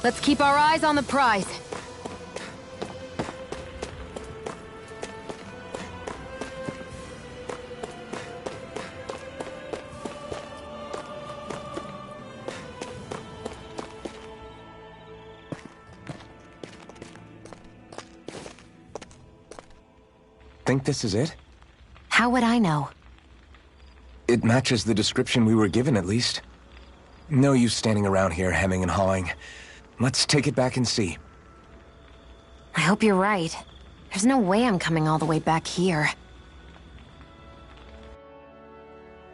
Let's keep our eyes on the prize. Think this is it? How would I know? It matches the description we were given, at least. No use standing around here hemming and hawing. Let's take it back and see. I hope you're right. There's no way I'm coming all the way back here.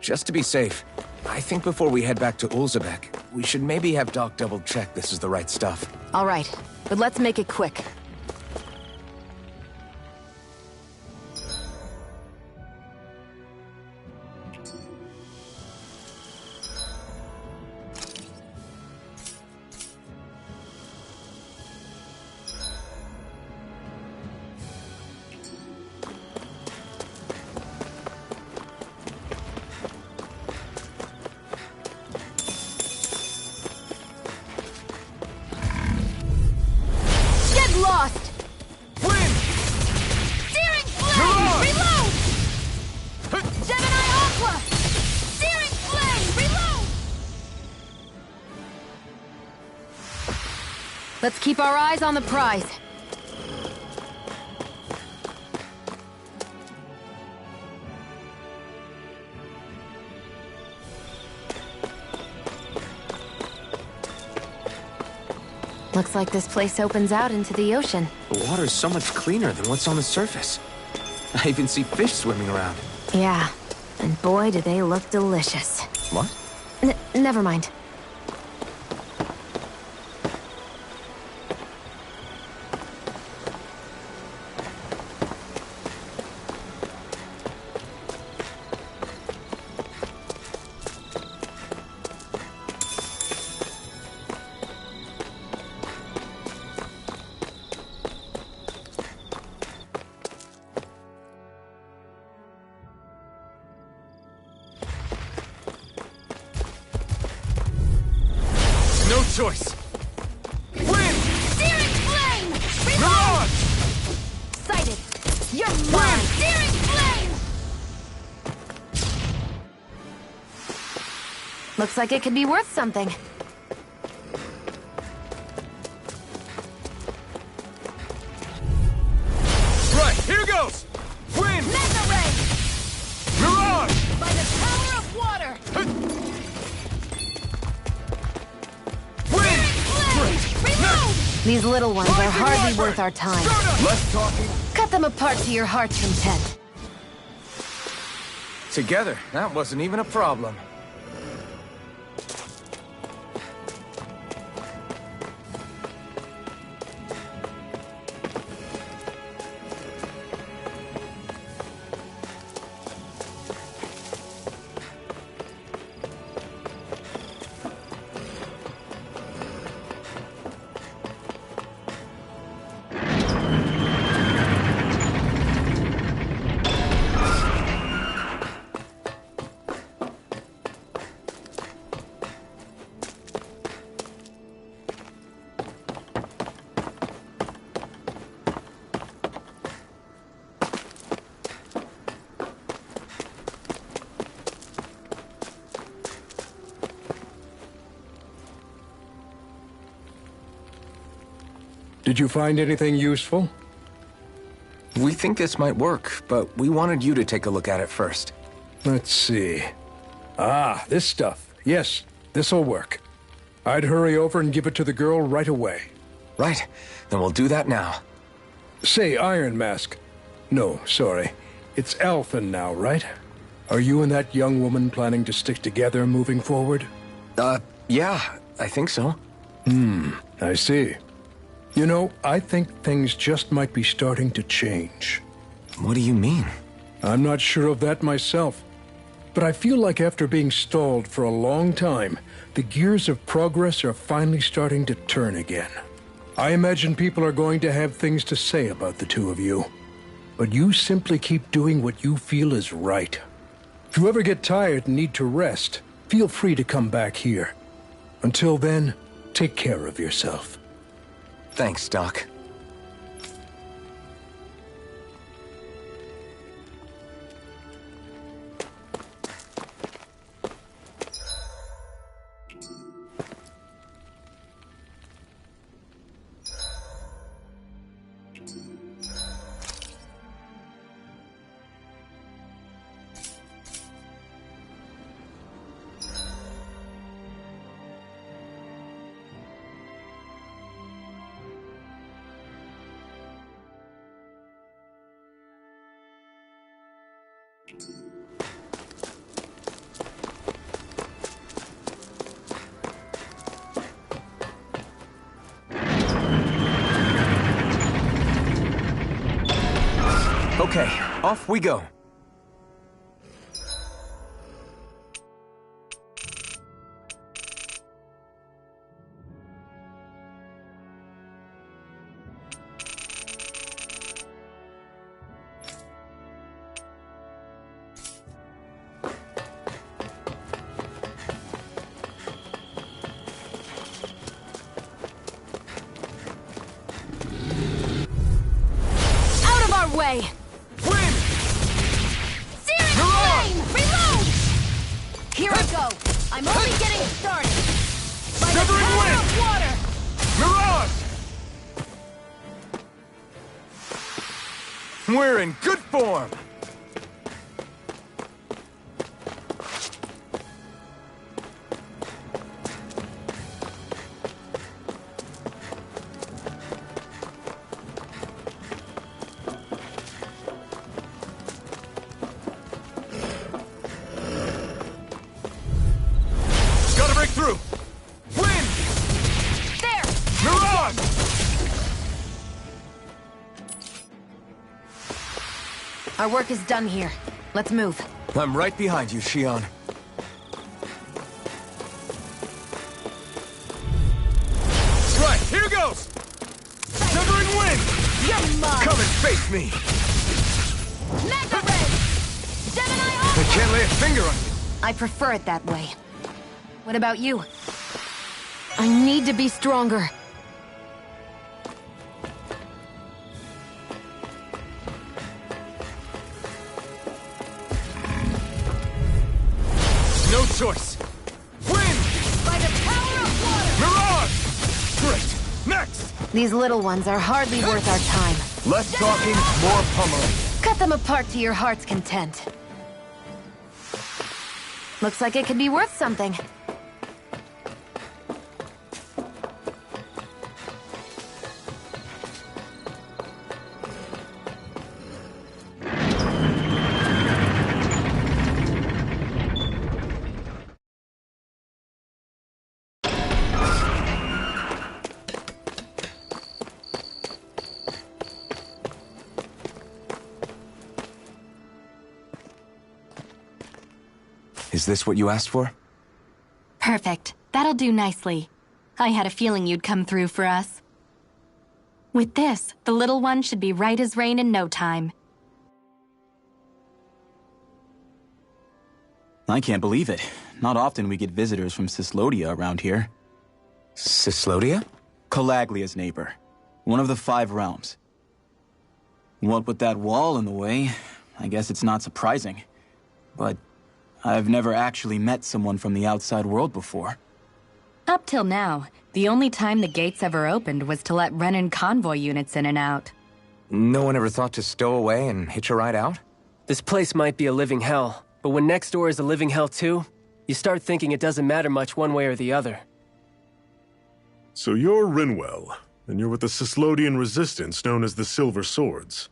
Just to be safe, I think before we head back to Ulzebek, we should maybe have Doc double-check this is the right stuff. All right, but let's make it quick. Lost! Win! Searing Flame! Reload! Gemini Aqua! Searing Flame! Reload! Let's keep our eyes on the prize. Looks like this place opens out into the ocean. The water's so much cleaner than what's on the surface. I even see fish swimming around. Yeah, and boy do they look delicious. What? Never mind. No choice! Win! Searing Flame! Reload! Sighted! You're mine! Searing Flame! Looks like it could be worth something. Right, here goes! Win! Mega Ray! Mirage! By the power of water! Win! Reload! These little ones are hardly worth our time. Less talking. Cut them apart to your heart's content. Together, that wasn't even a problem. Did you find anything useful? We think this might work, but we wanted you to take a look at it first. Let's see. Ah, this stuff. Yes, this'll work. I'd hurry over and give it to the girl right away. Right, then we'll do that now. Say, Iron Mask. No, sorry. It's Alphen now, right? Are you and that young woman planning to stick together moving forward? Yeah, I think so. I see. You know, I think things just might be starting to change. What do you mean? I'm not sure of that myself, but I feel like after being stalled for a long time, the gears of progress are finally starting to turn again. I imagine people are going to have things to say about the two of you, but you simply keep doing what you feel is right. If you ever get tired and need to rest, feel free to come back here. Until then, Take care of yourself. Thanks, Doc. Okay, off we go. Out of our way! Here I go! I'm only getting started! By the power of water! Mirage! We're in good form! Through! Wind! There! Mirage! Our work is done here. Let's move. I'm right behind you, Shionne. Right, here goes! Severing wind! You're mine! Come and face me! Mega Ray! Gemini Alpha! I can't lay a finger on you. I prefer it that way. What about you? I need to be stronger. No choice. Wind! By the power of water! Mirage! Great! Next! These little ones are hardly worth our time. Less talking, more pummeling. Cut them apart to your heart's content. Looks like it could be worth something. Is this what you asked for? Perfect. That'll do nicely. I had a feeling you'd come through for us. With this, the little one should be right as rain in no time. I can't believe it. Not often we get visitors from Cyslodia around here. Cyslodia? Calaglia's neighbor. One of the 5 realms. What with that wall in the way, I guess it's not surprising. But I've never actually met someone from the outside world before. Up till now, the only time the gates ever opened was to let Renan convoy units in and out. No one ever thought to stow away and hitch a ride out? This place might be a living hell, but when next door is a living hell too, you start thinking it doesn't matter much one way or the other. So you're Rinwell, and you're with the Cyslodian resistance known as the Silver Swords.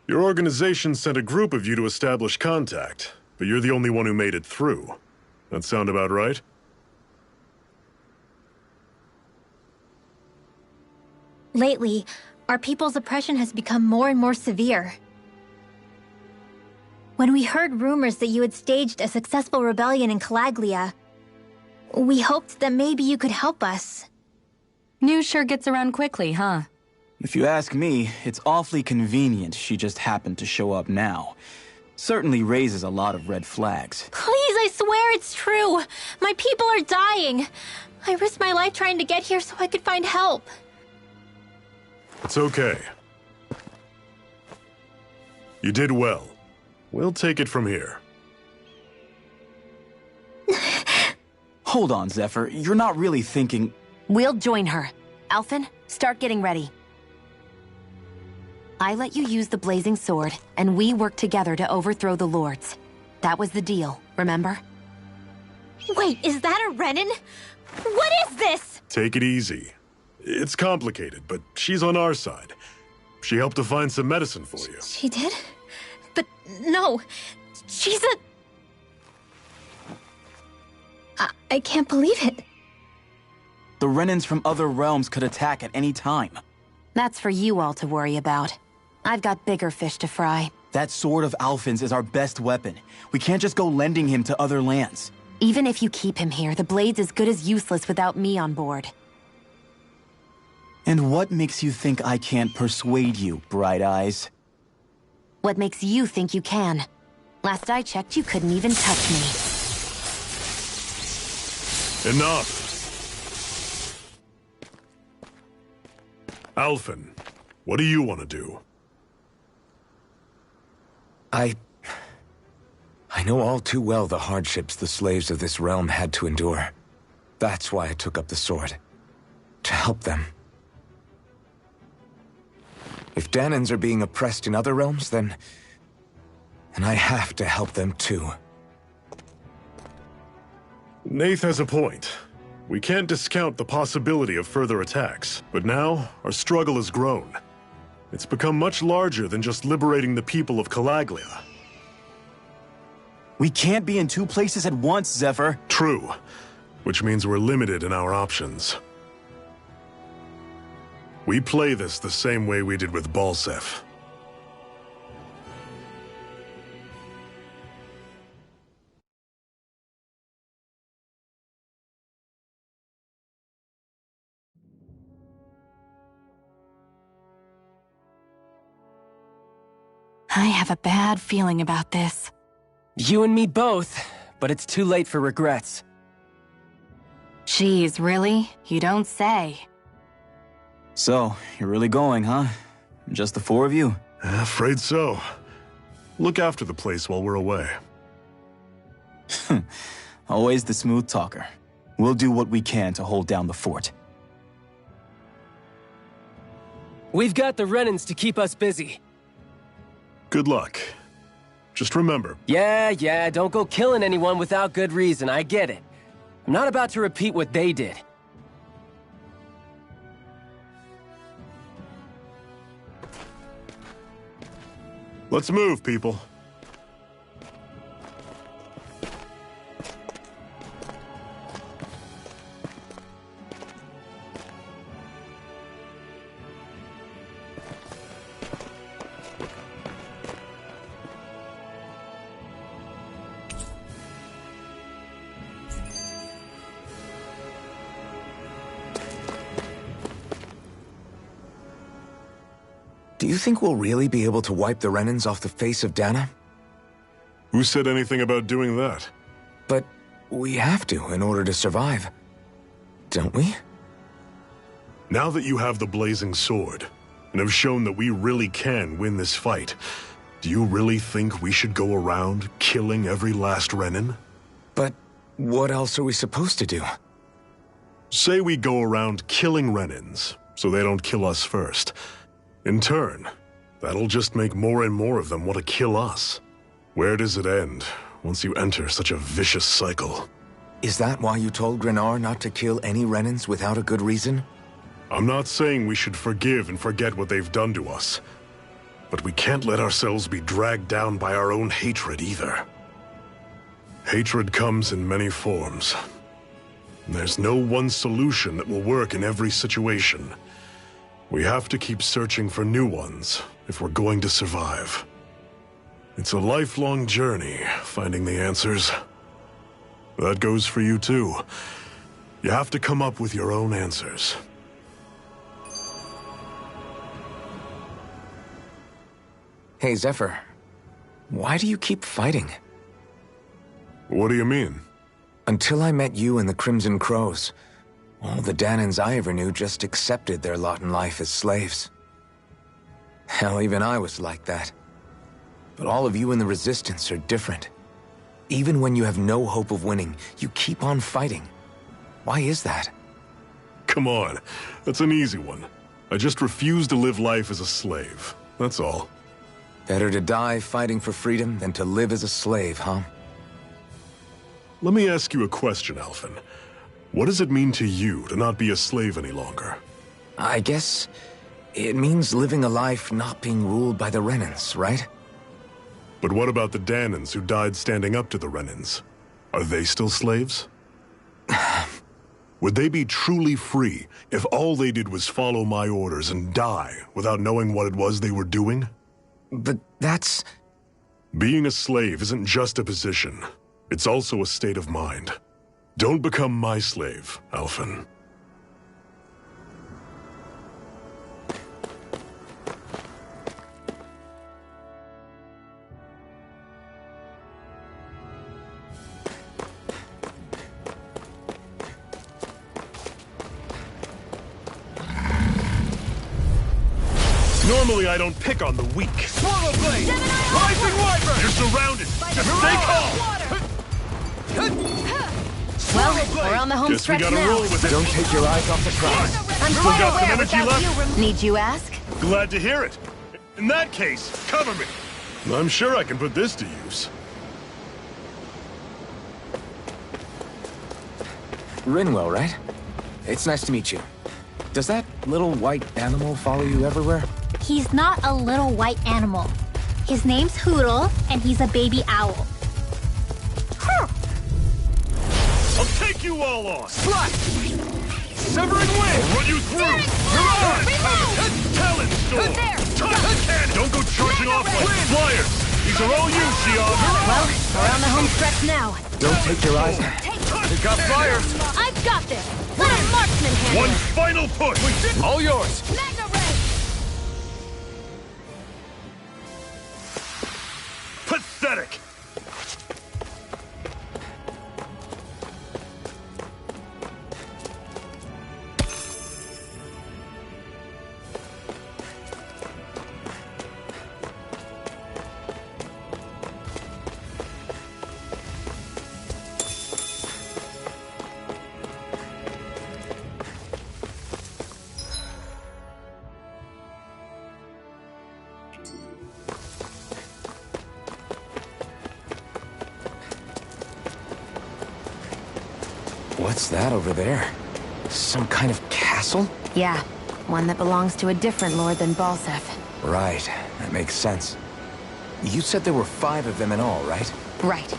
Your organization sent a group of you to establish contact, but you're the only one who made it through. That sound about right? Lately, our people's oppression has become more and more severe. When we heard rumors that you had staged a successful rebellion in Calaglia, we hoped that maybe you could help us. News sure gets around quickly, huh? If you ask me, it's awfully convenient she just happened to show up now. Certainly raises a lot of red flags. Please, I swear it's true. My people are dying. I risked my life trying to get here so I could find help. It's okay. You did well. We'll take it from here. Hold on, Zephyr. You're not really thinking... We'll join her. Alphen, start getting ready. I let you use the blazing sword, and we worked together to overthrow the lords. That was the deal, remember? Wait, is that a Renan? What is this? Take it easy. It's complicated, but she's on our side. She helped to find some medicine for you. She did? But no, she's a... I can't believe it. The Renans from other realms could attack at any time. That's for you all to worry about. I've got bigger fish to fry. That sword of Alphen's is our best weapon. We can't just go lending him to other lands. Even if you keep him here, the blade's as good as useless without me on board. And what makes you think I can't persuade you, Bright Eyes? What makes you think you can? Last I checked, you couldn't even touch me. Enough! Alphen, what do you want to do? I know all too well the hardships the slaves of this realm had to endure. That's why I took up the sword. To help them. If Dahnans are being oppressed in other realms, then I have to help them too. Nath has a point. We can't discount the possibility of further attacks, but now our struggle has grown. It's become much larger than just liberating the people of Calaglia. We can't be in two places at once, Zephyr. True, which means we're limited in our options. We play this the same way we did with Balseph. I have a bad feeling about this. You and me both, but it's too late for regrets. Geez, really? You don't say. So, you're really going, huh? Just the four of you? Afraid so. Look after the place while we're away. Always the smooth talker. We'll do what we can to hold down the fort. We've got the Renans to keep us busy. Good luck. Just remember... Yeah, don't go killing anyone without good reason, I get it. I'm not about to repeat what they did. Let's move, people. Do you think we'll really be able to wipe the Renans off the face of Dahna? Who said anything about doing that? But we have to in order to survive. Don't we? Now that you have the Blazing Sword, and have shown that we really can win this fight, do you really think we should go around killing every last Renan? But what else are we supposed to do? Say we go around killing Renans, so they don't kill us first. In turn, that'll just make more and more of them want to kill us. Where does it end, once you enter such a vicious cycle? Is that why you told Grenar not to kill any Renans without a good reason? I'm not saying we should forgive and forget what they've done to us. But we can't let ourselves be dragged down by our own hatred either. Hatred comes in many forms. There's no one solution that will work in every situation. We have to keep searching for new ones if we're going to survive. It's a lifelong journey, finding the answers. That goes for you too. You have to come up with your own answers. Hey, Zephyr. Why do you keep fighting? What do you mean? Until I met you and the Crimson Crows, all the Danans I ever knew just accepted their lot in life as slaves. Hell, even I was like that. But all of you in the Resistance are different. Even when you have no hope of winning, you keep on fighting. Why is that? Come on, that's an easy one. I just refuse to live life as a slave. That's all. Better to die fighting for freedom than to live as a slave, huh? Let me ask you a question, Alphen. What does it mean to you to not be a slave any longer? I guess it means living a life not being ruled by the Renans, right? But what about the Danans who died standing up to the Renans? Are they still slaves? Would they be truly free if all they did was follow my orders and die without knowing what it was they were doing? But that's... Being a slave isn't just a position. It's also a state of mind. Don't become my slave, Alphen. Normally I don't pick on the weak. Swallow Blade! Rising Wyvern! You're surrounded! Just stay calm! Well, we're on the home Guess we stretch gotta now. roll with it. Don't take your eyes off the prize. I'm Still quite got some aware energy without left? you. Need you ask? Glad to hear it. In that case, cover me. I'm sure I can put this to use. Rinwell, right? It's nice to meet you. Does that little white animal follow you everywhere? He's not a little white animal. His name's Hootle, and he's a baby owl. I'll take you all on! Slash! Severing Wind! I'll run you through! You're on! Talent Storm! Time Cannon! Don't go charging off like flyers! These are all you, Xion! Well, we're on the home stretch now. Don't take your eyes... Pick up fire! I've got this. Let a marksman handle One it. final push! All yours! Magna Ray! Pathetic! What's that over there? Some kind of castle? Yeah, one that belongs to a different lord than Balseph. Right, that makes sense. You said there were 5 of them in all, right? Right.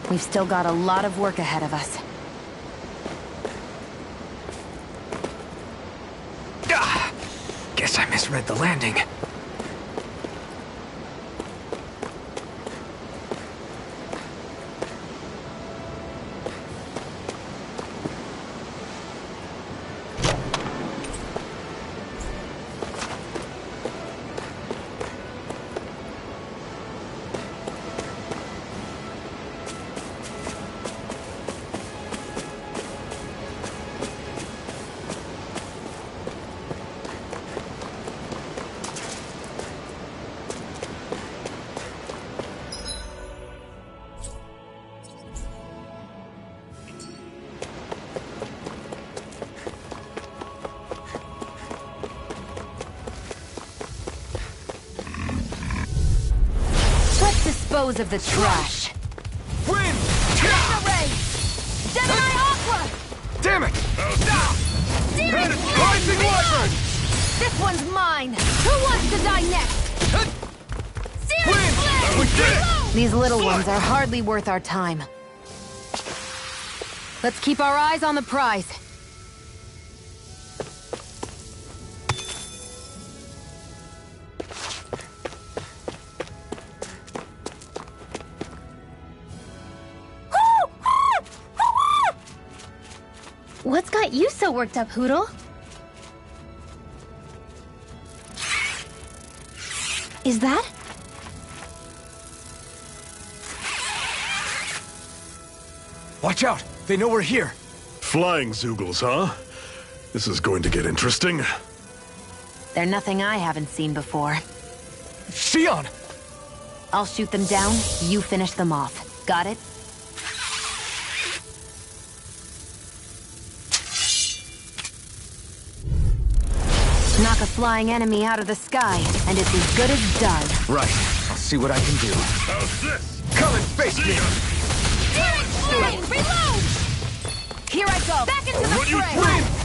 We've still got a lot of work ahead of us. Guess I misread the landing. Dispose of the trash. Wind! Magna Ray! Gemini Aqua! Damn it! Rising Wyvern! This one's mine! Who wants to die next? Searing We did it! These little ones are hardly worth our time. Let's keep our eyes on the prize. What's got you so worked up, Hootle? Is that? What? Watch out! They know we're here! Flying Zeugles, huh? This is going to get interesting. They're nothing I haven't seen before. Shion! I'll shoot them down, you finish them off. Got it? Knock a flying enemy out of the sky, and it's as good as done. Right. I'll see what I can do. How's this? Come and face me! Reload! Here I go! Back into the Run you fray! through!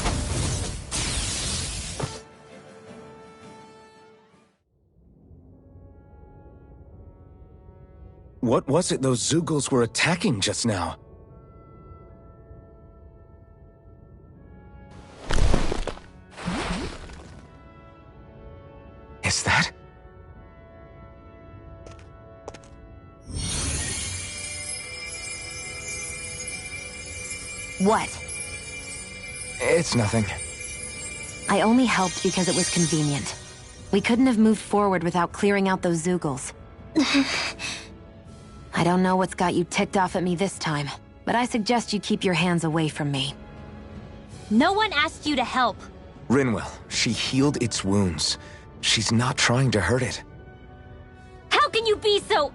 What was it those Zeugles were attacking just now? Is that? What? It's nothing. I only helped because it was convenient. We couldn't have moved forward without clearing out those Zeugles. I don't know what's got you ticked off at me this time, but I suggest you keep your hands away from me. No one asked you to help. Rinwell, she healed its wounds. She's not trying to hurt it. How can you be so...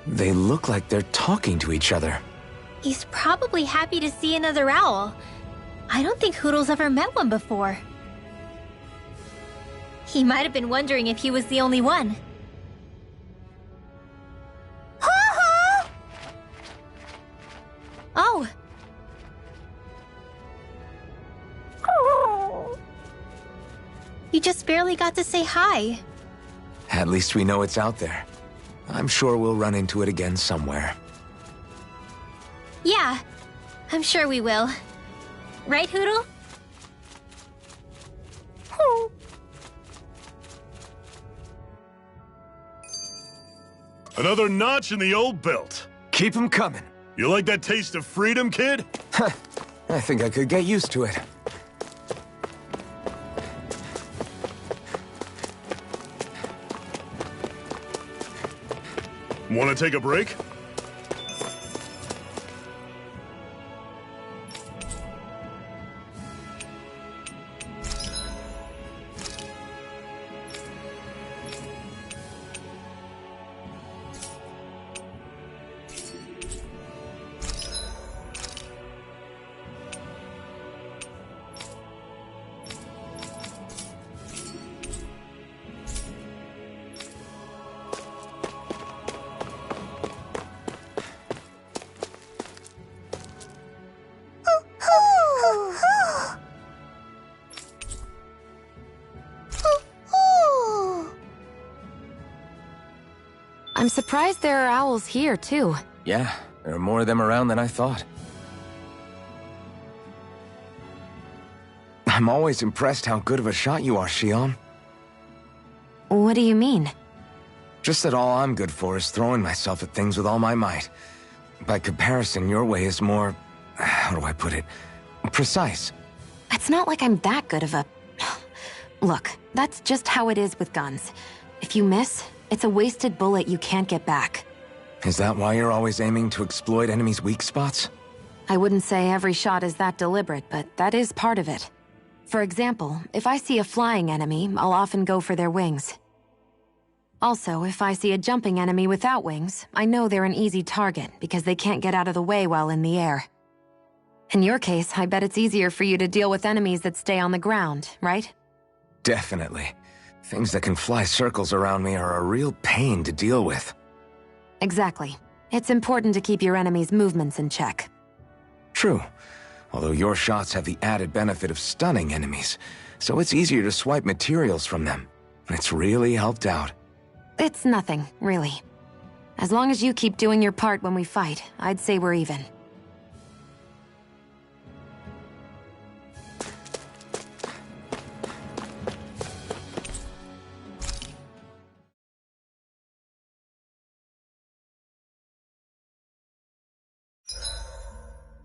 They look like they're talking to each other. He's probably happy to see another owl. I don't think Hoodle's ever met one before. He might have been wondering if he was the only one. Oh. You just barely got to say hi. At least we know it's out there. I'm sure we'll run into it again somewhere. Yeah, I'm sure we will. Right, Hoodle? Another notch in the old belt. Keep 'em coming. You like that taste of freedom, kid? I think I could get used to it. Want to take a break? I'm surprised there are owls here, too. Yeah, there are more of them around than I thought. I'm always impressed how good of a shot you are, Shion. What do you mean? Just that all I'm good for is throwing myself at things with all my might. By comparison, your way is more... how do I put it? Precise. It's not like I'm that good of a... Look, that's just how it is with guns. If you miss, it's a wasted bullet you can't get back. Is that why you're always aiming to exploit enemies' weak spots? I wouldn't say every shot is that deliberate, but that is part of it. For example, if I see a flying enemy, I'll often go for their wings. Also, if I see a jumping enemy without wings, I know they're an easy target because they can't get out of the way while in the air. In your case, I bet it's easier for you to deal with enemies that stay on the ground, right? Definitely. Things that can fly circles around me are a real pain to deal with. Exactly. It's important to keep your enemy's movements in check. True. Although your shots have the added benefit of stunning enemies, so it's easier to swipe materials from them. It's really helped out. It's nothing, really. As long as you keep doing your part when we fight, I'd say we're even.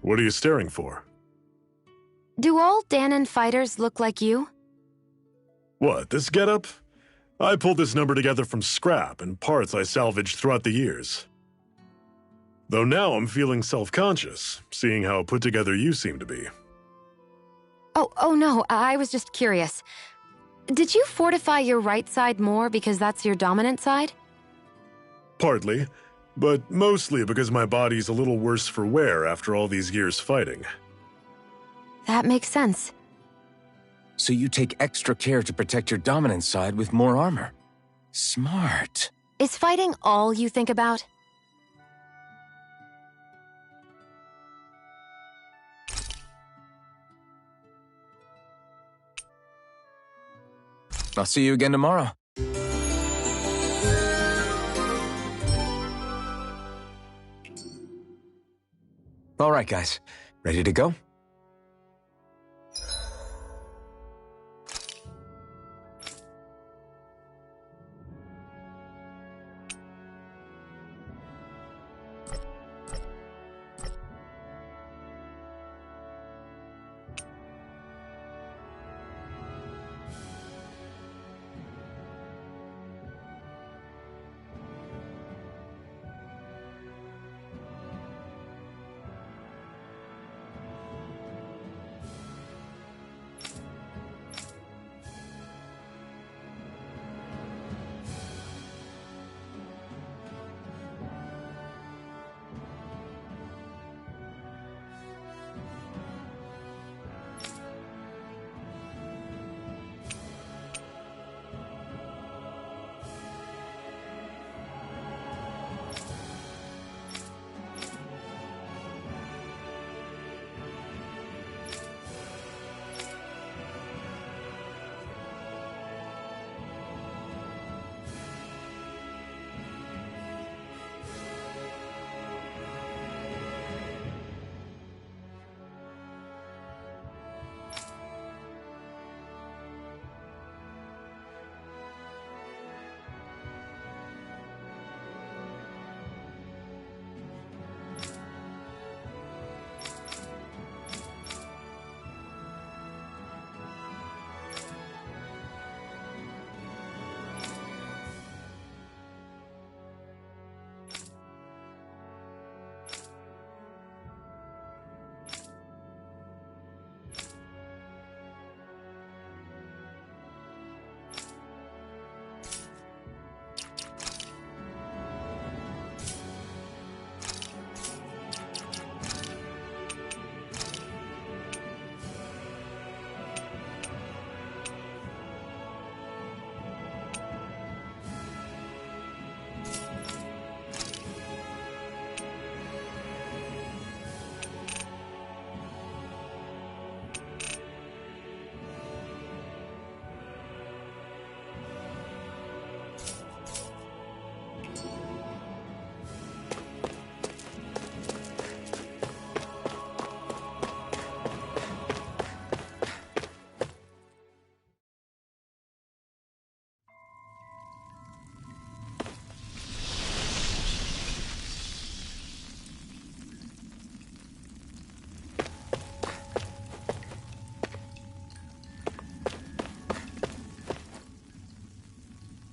What are you staring for? Do all Dahnan fighters look like you? What, this getup? I pulled this number together from scrap and parts I salvaged throughout the years. Though now I'm feeling self-conscious, seeing how put together you seem to be. Oh no, I was just curious. Did you fortify your right side more because that's your dominant side? Partly, but mostly because my body's a little worse for wear after all these years fighting. That makes sense. So you take extra care to protect your dominant side with more armor. Smart. Is fighting all you think about? I'll see you again tomorrow. All right, guys. Ready to go?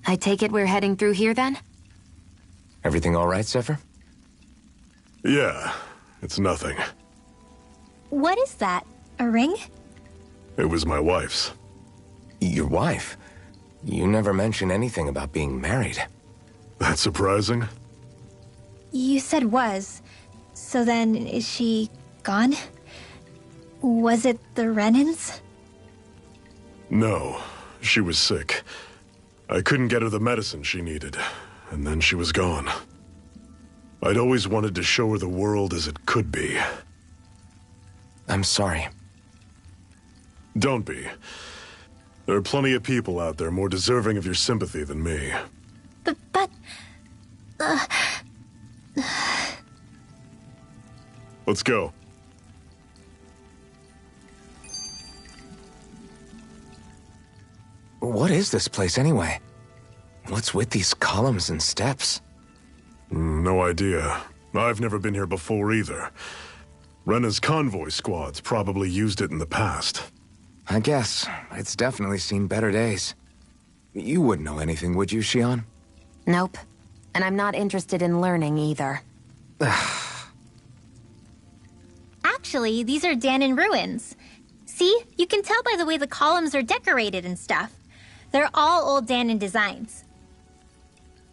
I take it we're heading through here then? Everything all right, Zephyr? Yeah, it's nothing. What is that? A ring? It was my wife's. Your wife? You never mentioned anything about being married. That's surprising? You said was. So then, is she gone? Was it the Renans? No, she was sick. I couldn't get her the medicine she needed, and then she was gone. I'd always wanted to show her the world as it could be. I'm sorry. Don't be. There are plenty of people out there more deserving of your sympathy than me. But... Let's go. What is this place anyway? What's with these columns and steps? No idea. I've never been here before either. Rena's convoy squads probably used it in the past. I guess. It's definitely seen better days. You wouldn't know anything, would you, Xion? Nope. And I'm not interested in learning either. Actually, these are Dahnan ruins. See? You can tell by the way the columns are decorated and stuff. They're all old Dahnan designs.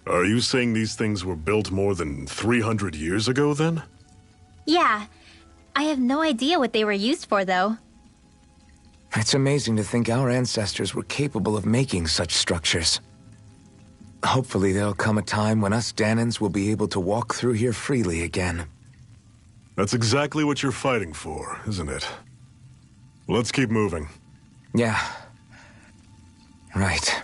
Are you saying these things were built more than 300 years ago, then? Yeah. I have no idea what they were used for, though. It's amazing to think our ancestors were capable of making such structures. Hopefully there'll come a time when us Dahnans will be able to walk through here freely again. That's exactly what you're fighting for, isn't it? Let's keep moving. Yeah. Right.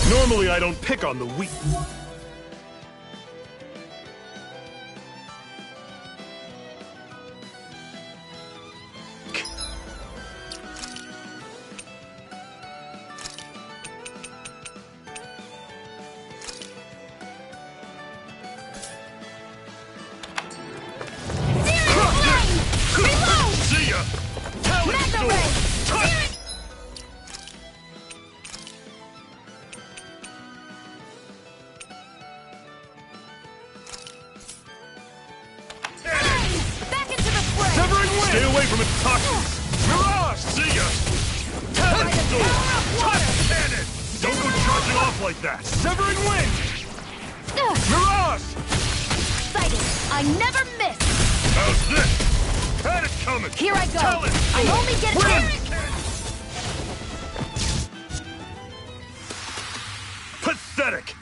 Normally I don't pick on the weak. See ya! Talent sword! Stay away from its toxins! Mirage! See ya! Talent sword! Touch cannon! Don't go charging off like that! Severing wind! Mirage! Exciting! I never miss! How's this? Had it coming! Here I go! Talent I'm sword! only getting... Pathetic!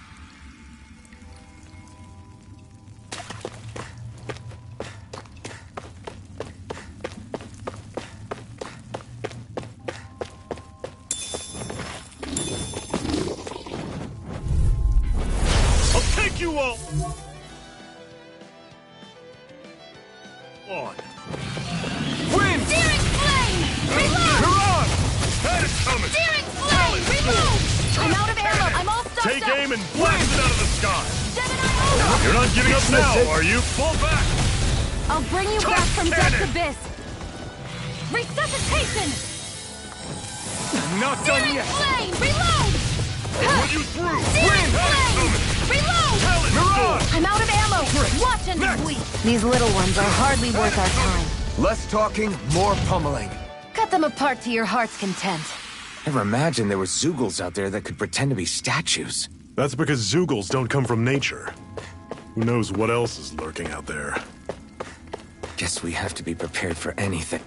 You all on. Wind! Searing flame! Reload! Mirage! Had it coming! Searing flame! Reload! I'm out of ammo! I'm all stuffed Take up! aim and blast it out of the sky! Gemini, You're not giving up now, are you? Fall back! I'll bring you Touch back from cannon! death's abyss! Resuscitation! I'm not done Searing yet! flame! Reload! Run you through! Searing Had it flame! coming! Reload! Talent Mirage! I'm out of ammo! Watch and Next! weep! These little ones are hardly worth our time. Less talking, more pummeling. Cut them apart to your heart's content. Never imagined there were Zeugles out there that could pretend to be statues. That's because Zeugles don't come from nature. Who knows what else is lurking out there? Guess we have to be prepared for anything.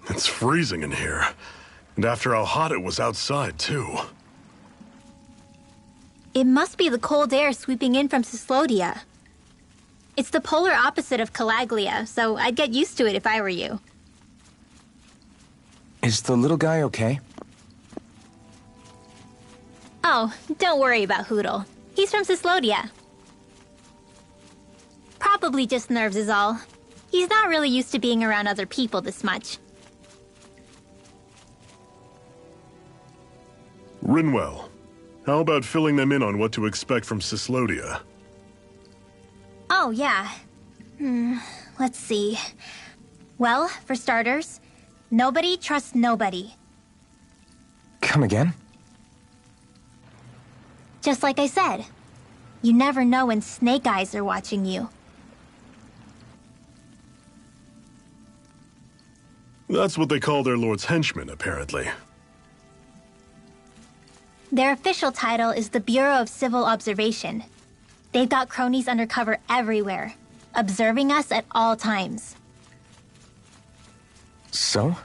It's freezing in here. And after how hot it was outside, too. It must be the cold air sweeping in from Cyslodia. It's the polar opposite of Calaglia, so I'd get used to it if I were you. Is the little guy okay? Oh, don't worry about Hootle. He's from Cyslodia. Probably just nerves is all. He's not really used to being around other people this much. Rinwell, how about filling them in on what to expect from Cyslodia? Oh, yeah. Let's see. Well, for starters, nobody trusts nobody. Come again? Just like I said. You never know when Snake Eyes are watching you. That's what they call their lord's henchmen, apparently. Their official title is the Bureau of Civil Observation. They've got cronies undercover everywhere, observing us at all times. So?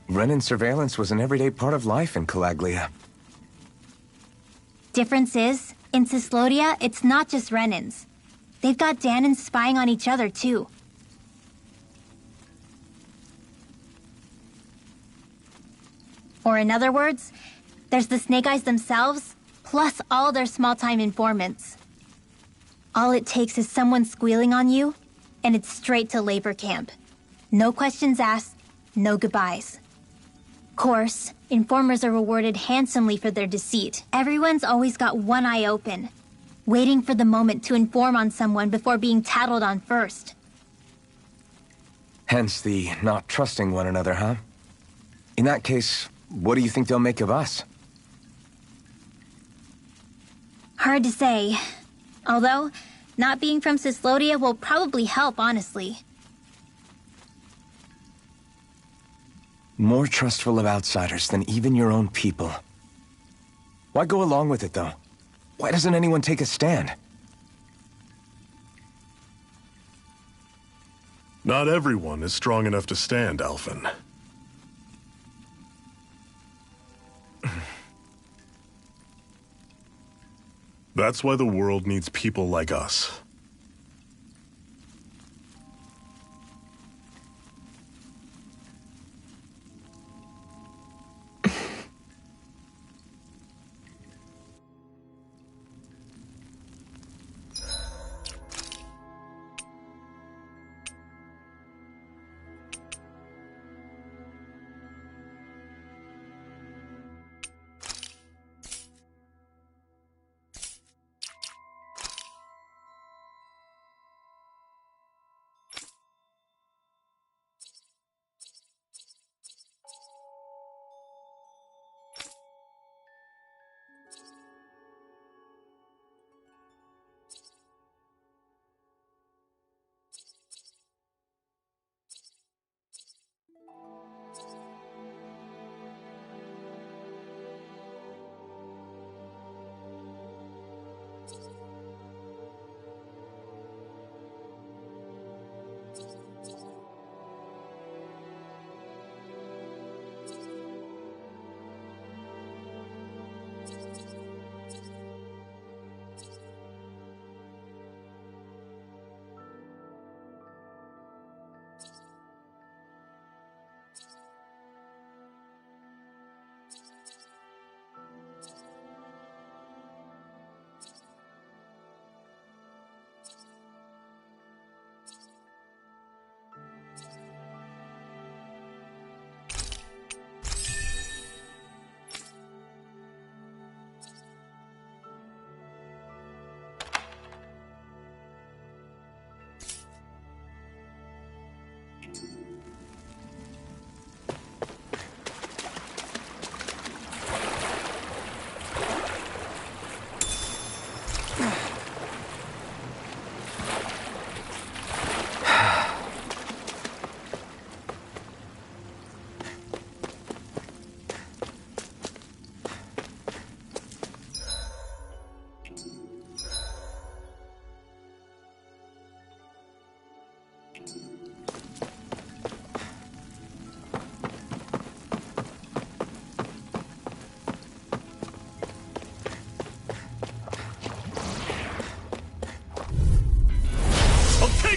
Renan surveillance was an everyday part of life in Calaglia. Difference is, in Cyslodia, it's not just Renans. They've got Dahnans spying on each other, too. Or in other words, there's the Snake Eyes themselves, plus all their small-time informants. All it takes is someone squealing on you, and it's straight to labor camp. No questions asked, no goodbyes. Course, informers are rewarded handsomely for their deceit. Everyone's always got one eye open, waiting for the moment to inform on someone before being tattled on first. Hence the not trusting one another, huh? In that case, what do you think they'll make of us? Hard to say. Although, not being from Cyslodia will probably help, honestly. More trustful of outsiders than even your own people. Why go along with it, though? Why doesn't anyone take a stand? Not everyone is strong enough to stand, Alphen. That's why the world needs people like us.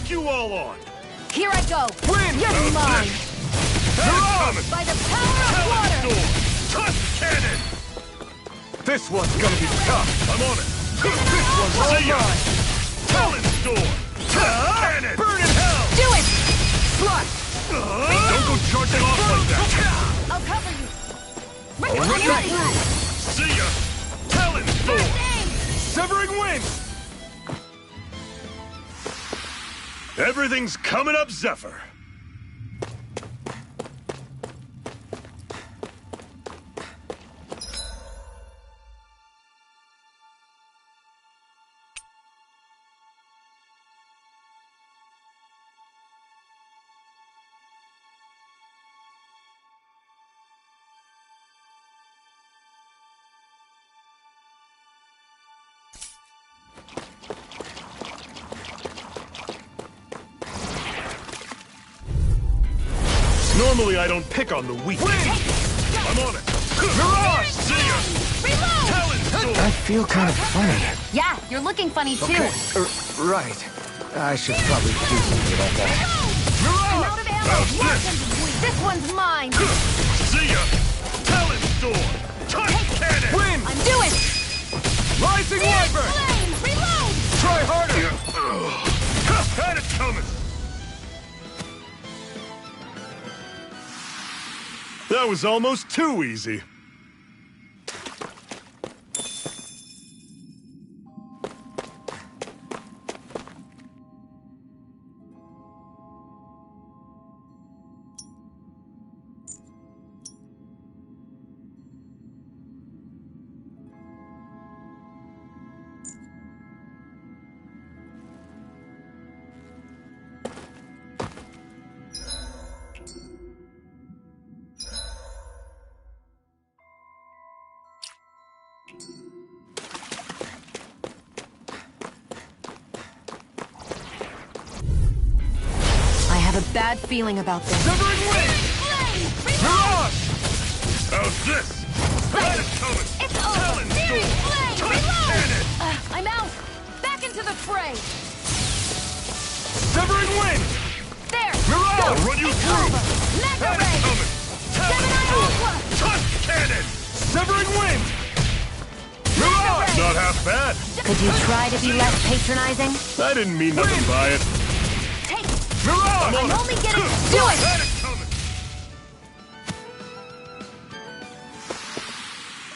You all on! Here I go! Win! You're mine! By the power of water! Touch cannon! This one's gonna be tough! I'm on it! This one's all See ya! mine! Talon Storm! Cannon! Burn in hell! Do it! Slash! Don't go charging off like that! I'll cover you! Right. See ya! Talon Storm! Severing wings! Everything's coming up, Zephyr! Normally I don't pick on the weak. I'm on it. Mirage! See ya! Reload! Talon Storm! I feel kind of funny. Yeah, you're looking funny too. Okay, right. I should probably do something about that. I'm out of ammo! How's this? This one's mine! See ya! Talon Storm! Touch cannon! Wind! I'm doing! Rising Wyvern! Flame! Reload! Try harder! Had it coming! That was almost too easy. Bad feeling about this. Severing Wind! Mirage! How's this? Had it coming! It's over! Talon Searing Storm! Flame! Touch Reload! cannon! I'm out! Back into the fray! Severing Wind! There! Mirage! Go! I'll run you It's through! over! Mega Had it Ray! coming! Talon Gemini Storm! Ultra! Touch cannon! Severing Wind! Mirage! Not half bad! Could you try to be less patronizing? I didn't mean nothing by it. Take it! Mirage! I'm only getting... Do Do it! Had it coming!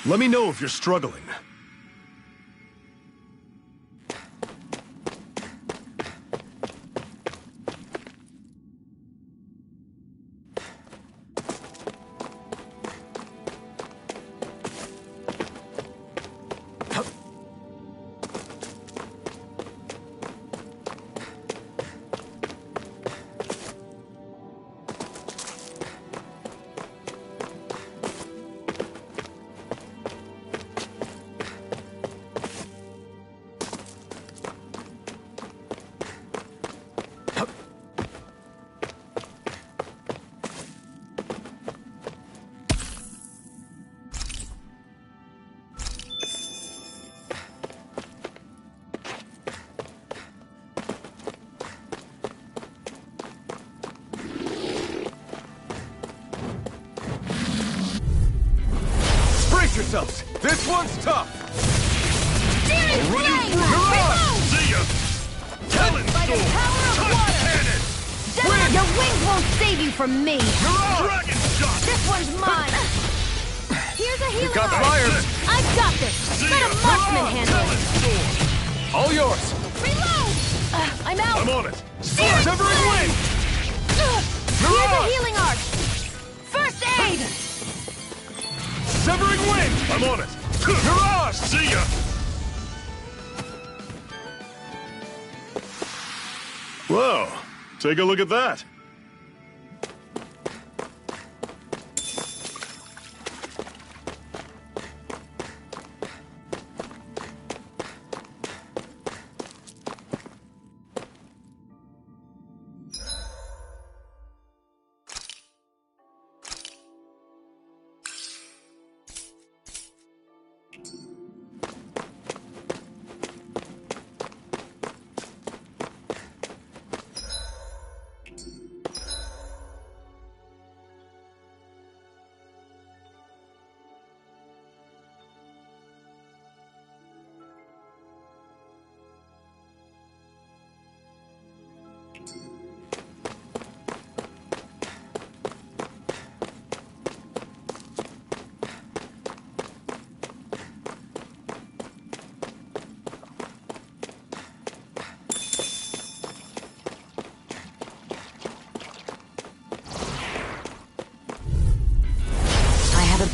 Let me know if you're struggling. Brace yourselves! This one's tough! Searing I'll run you Flame! through! Mirage! Reload! See ya! Talon By the Storm! power of Touch water! cannon! Gemini, your wings won't save you from me! Mirage! Dragon shot! This one's mine! Here's a healing got arm. fire! I've got this! See Let ya! a marksman handle Talon it! Storm! All yours! Reload! I'm out! I'm on it! Searing Severing Flame! Wind! Here's a Mirage! healing arc! First aid! Severing Wind! I'm on it! Mirage! See ya! Whoa, take a look at that.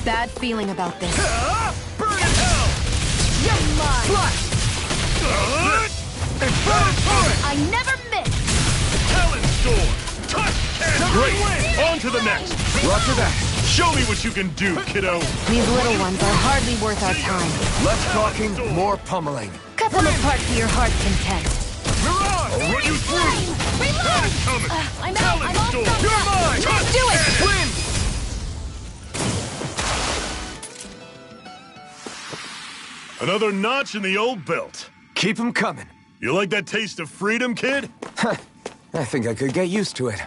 Bad feeling about this. Burn in hell! You're mine! Flash! Infernal Torrent! I never miss! Talon Storm! Touch cannon! Great! Wind! On to the next! Roger that! Show me what you can do, kiddo! These little ones are hardly worth our time. Less talking, more pummeling. Cut them apart to your heart's content. Mirage! I'll run you through! Reload! It's coming! I'm out! Talon I'm all Storm! stuck You're up. mine! Let's do it! Wind! Another notch in the old belt. Keep 'em coming. You like that taste of freedom, kid? I think I could get used to it.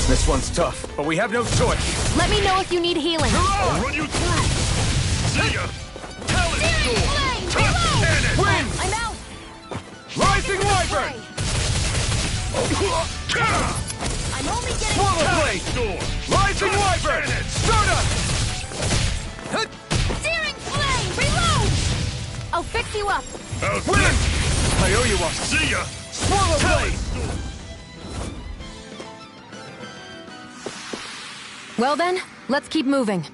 This one's tough, but we have no choice. Let me know if you need healing. I'll run you through! See ya! Talon Storm! Touch cannon! Wind! I'm out! Rising Wyvern! I'm only getting... Swallow Blade! Storm! Rising Wyvern! Soda! Searing Flame! Reload! I'll fix you up. Out Wind! this! I owe you one. See ya! Swallow Talon Blade! Storm! Well then, let's keep moving.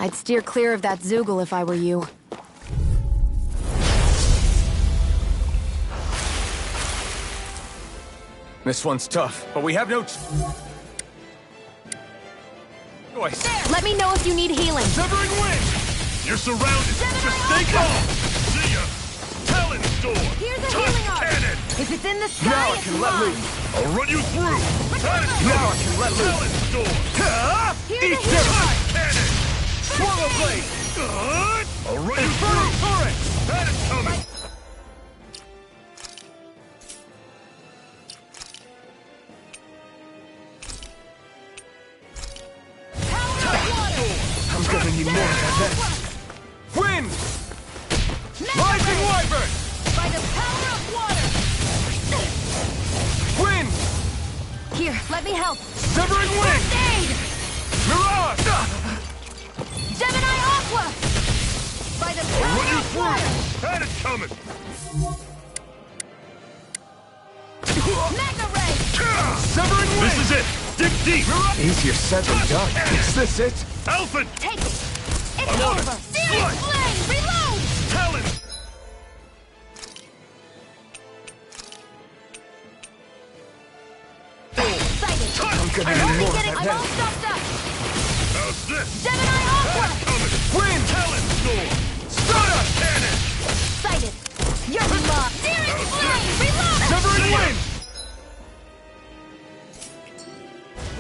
I'd steer clear of that Zoogle if I were you. This one's tough, but we have no choice. Let me know if you need healing. Severing Wind! You're surrounded! Just stay calm! See ya! Talon Storm! Here's a Touch healing arm. cannon! If it's in the sky, Now I it's can let mine. loose. I'll run you through! That is Now I coming! can let loose. Talon Storm! Here's a Eat healing this! arm. Cannon! Swallow Blade! I'll run you Inferno through! Torrent! That is coming! I'm gonna need more of that. Wind! Rising Wyvern! By the power of water! Wind! Here, let me help. Severing Wind! Aid! Mirage! Gemini Aqua! By the I'll run power you of through! water! That is coming! Mega Ray! Severing Wind! This is it! Dig deep! Easier said than done. Is this it? Alpha! Take it! It's I'm on it. over! Searing flame! Reload! Talon! Sighted! I'm gonna I'm need only more getting... of I'm that. all stuffed up! How's this? Gemini Aqua! Coming! Wind! Talon Storm! Stunner Cannon! Sighted! You're mine! Searing flame! Reload! Severing wind!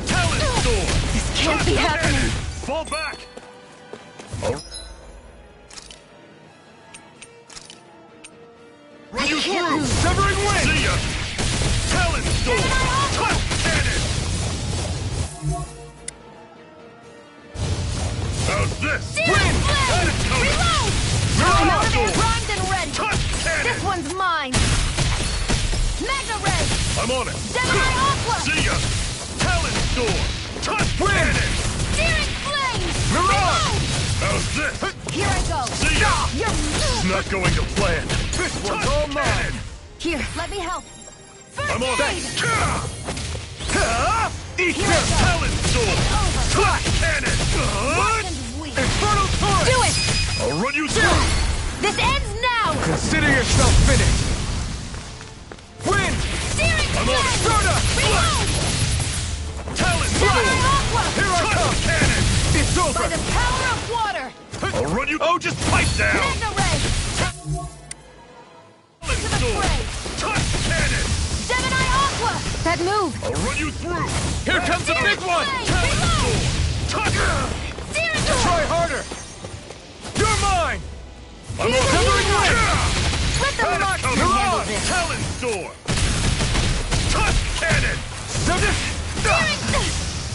Talon Storm! This can't be happening! Fall back! I can't lose! Severing wind! See ya! Talon Storm! Touch Cannon! How's this? Searing flame! Reload! I'm out of air, primed and ready! Touch Cannon! This one's mine! Magna Ray! I'm on it! Gemini Aqua! See ya! Talon Storm! Touch Cannon! Searing flame! Mirage! How's this? Here I go! See ya! You're... It's not going to plan. This one's all mine! Here, let me help! First I'm on aid! it! Eat Here I this! go! Talon Storm! Over! Touch Cannon! Light and weak! Infernal torrent! Do it! I'll run you through! This ends now! Consider yourself finished! Wind! Searing I'm on it! flame! Soda! Reload! Talon Gemini Storm! Aqua! Here I Touch come! Cannon! It's By over! the power of water! I'll run you... Oh, just pipe down! Magna Ray! Talon To the Storm! fray! Touch Cannon! Gemini Aqua! That move! I'll run you through! Here comes the big one! Talon Storm! Touch! Searing Try flame! harder! You're mine! I'm on Severing wind! Let the mark Coming. handle this! Talon Storm! Touch Cannon! Seven!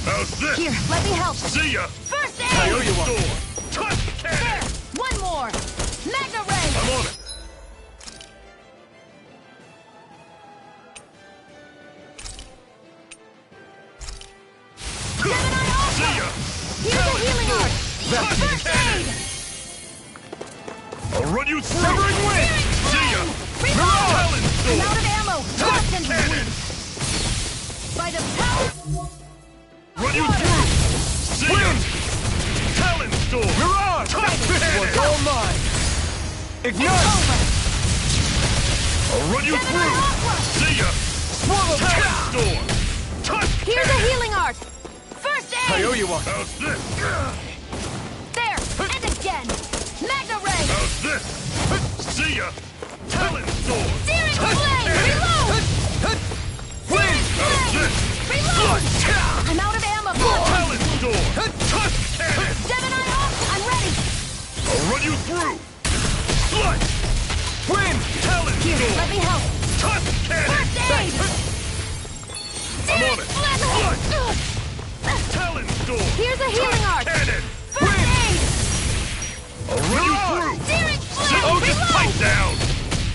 How's this? Here, let me help! See ya! First I aid! owe you one. Storm! Touch There! Cannon! One more! Magna Ray! I'm on it! Gemini Aqua! See ya! Here's a healing art! Touch First Cannon! aid! I'll run you through! Severing wind! See ya! Reload! Talon I'm Storm! out of ammo! Touch Locked and Cannon! weak! By the power... Run you through! See ya! Talon Storm! Mirage! Touch This Cannon! one's all mine! Ignite! Over! I'll run you Gemini through! Aqua! See ya! Swallow! Talon Storm! Touch Here's a Cannon! healing art! First I aid! owe you one! How's this? There! And again! Magna Ray! How's this? See ya! Talon Storm! Searing Touch flame! Cannon! Reload! How's this? Reload! I'm out of ammo! Talon Storm! Touch Cannon! Gemini Aqua! I'm ready! I'll run you through! Slut! Wind! Talon Here, Storm! let me help! Touch Cannon! First aid! I'm on it! Slut! Talon Storm! Here's a healing art! Cannon! First aid! I'll run you through! Searing flame! Oh, just pipe Reload! down!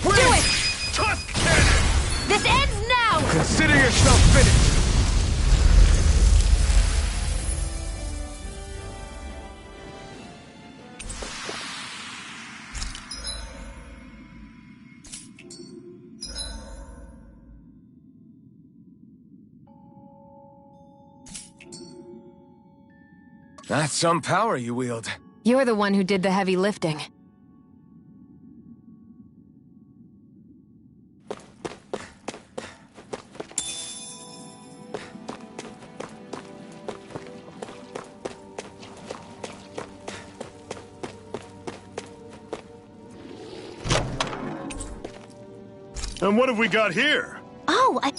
Do it! Touch Cannon! This ends now! Consider yourself finished! That's some power you wield. You're the one who did the heavy lifting. And what have we got here? Oh, I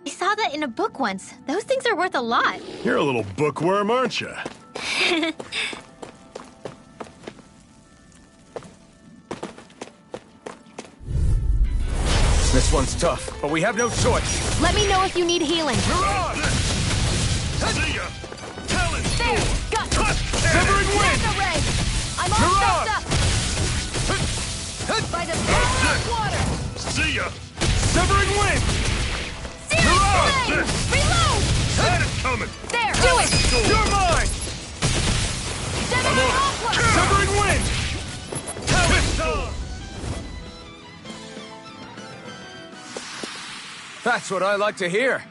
saw that in a book once. Those things are worth a lot. You're a little bookworm, aren't you? This one's tough, but we have no choice. Let me know if you need healing. Mirage! See ya! Talon There! Storm! Got Touch Severing Cannon! wind! Magna Ray! I'm all Mirage! stuffed up! By the power of water! See ya! Severing wind! Searing Mirage! flame! Reload! Had it coming! There! Do it! Storm! You're mine! Gemini That's what I like to hear.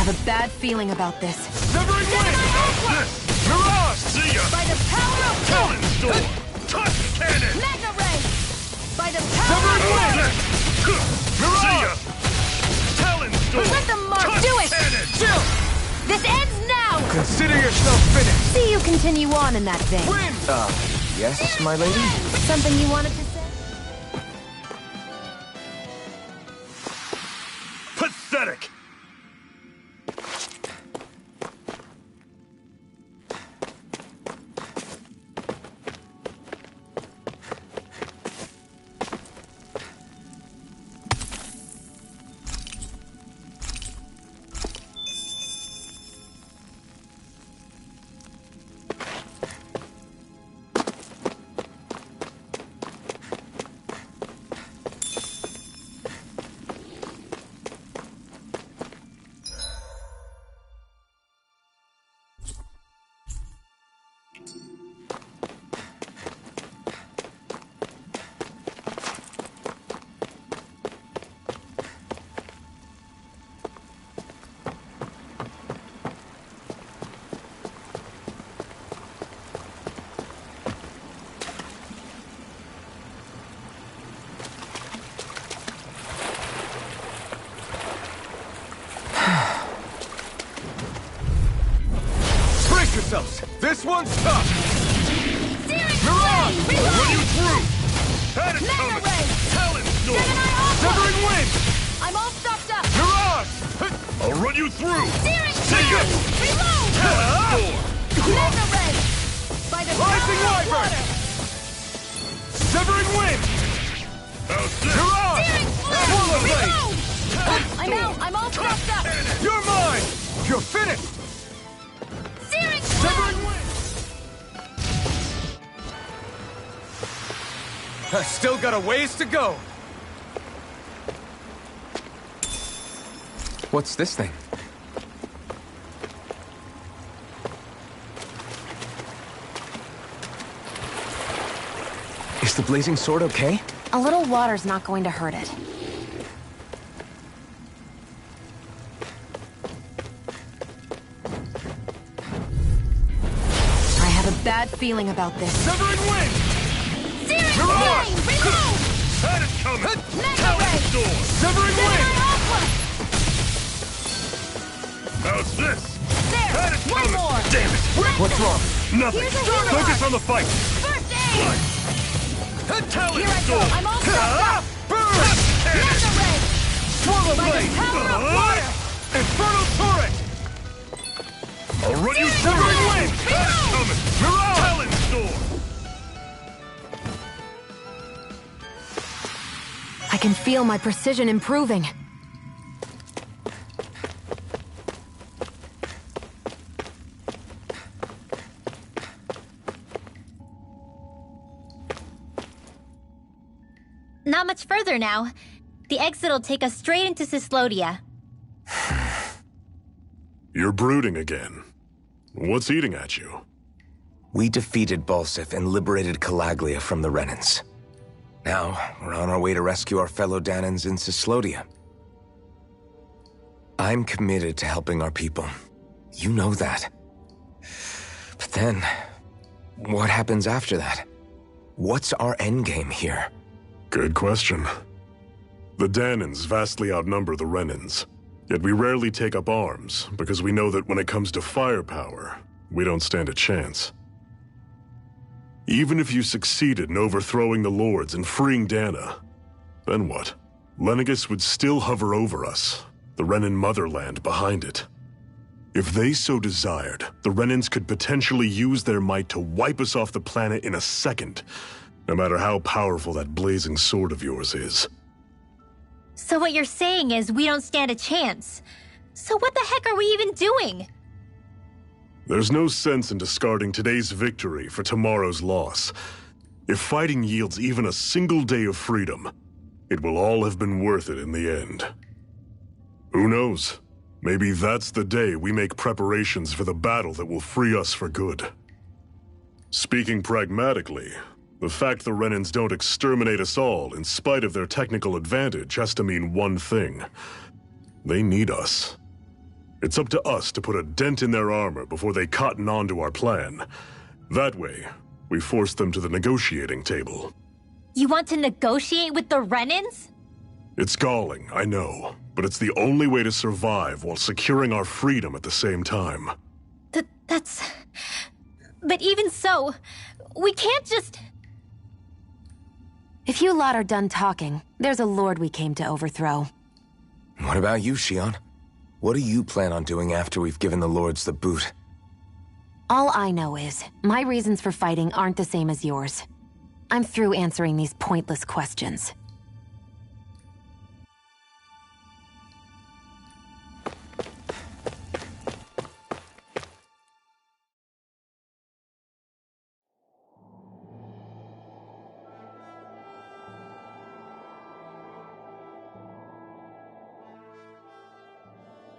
A bad feeling about this. Severing Wind! This! Mirage! See ya! By the power of Talon Storm! Touch Cannon! Mega Ray! By the power Severing of Wind! See ya! Talon Storm! Let them mark! Touch Do it! Cannon! Chill! This ends now! Consider yourself finished. See you continue on in that vein. Win! Yes, my lady? Something you wanted to say? Pathetic! This one's tough! Mirage! Run you through! Had it coming! Talon Storm! Severing Wind! I'm all stocked up! Mirage! I'll run you through! Steering See ya! Reload! Talon Storm! Mega Ray! By the Rising power of Wyvern! water! Severing Wind! How's this? Mirage! Swallow Blade! I'm out! I'm all stocked up! You're mine! You're finished! Steering Severing Wind! I still got a ways to go. What's this thing? Is the blazing sword okay? A little water's not going to hurt it. I have a bad feeling about this. Severing Wind! Steering Mirage! Reload! Had it coming! Mega Talon Ray! Storm! Severing Wind! How's this? There! Had it One coming! more! Damn it! What's wrong? Nothing! Here's a healer. Focus on the fight! First aid! Talon Here I go! Storm! I'm all stocked up! Burn! Mega Ray! Swallow By the Blade! power of water! Infernal Turret! I'll run you through! Severing Wind! Had it coming! Mirage! Talon Storm! I can feel my precision improving. Not much further now. The exit'll take us straight into Cyslodia. You're brooding again. What's eating at you? We defeated Balsif and liberated Calaglia from the Renans. Now, we're on our way to rescue our fellow Danans in Cyslodia. I'm committed to helping our people. You know that. But then, what happens after that? What's our endgame here? Good question. The Danans vastly outnumber the Renans, yet we rarely take up arms because we know that when it comes to firepower, we don't stand a chance. Even if you succeeded in overthrowing the Lords and freeing Dana, then what? Lenegis would still hover over us, the Renan motherland behind it. If they so desired, the Renans could potentially use their might to wipe us off the planet in a second, no matter how powerful that blazing sword of yours is. So what you're saying is we don't stand a chance. So what the heck are we even doing? There's no sense in discarding today's victory for tomorrow's loss. If fighting yields even a single day of freedom, it will all have been worth it in the end. Who knows? Maybe that's the day we make preparations for the battle that will free us for good. Speaking pragmatically, the fact the Renans don't exterminate us all in spite of their technical advantage has to mean one thing. They need us. It's up to us to put a dent in their armor before they cotton on to our plan. That way, we force them to the negotiating table. You want to negotiate with the Renans? It's galling, I know, but it's the only way to survive while securing our freedom at the same time. That's... But even so, we can't just... If you lot are done talking, there's a lord we came to overthrow. What about you, Shionne? What do you plan on doing after we've given the lords the boot? All I know is, my reasons for fighting aren't the same as yours. I'm through answering these pointless questions.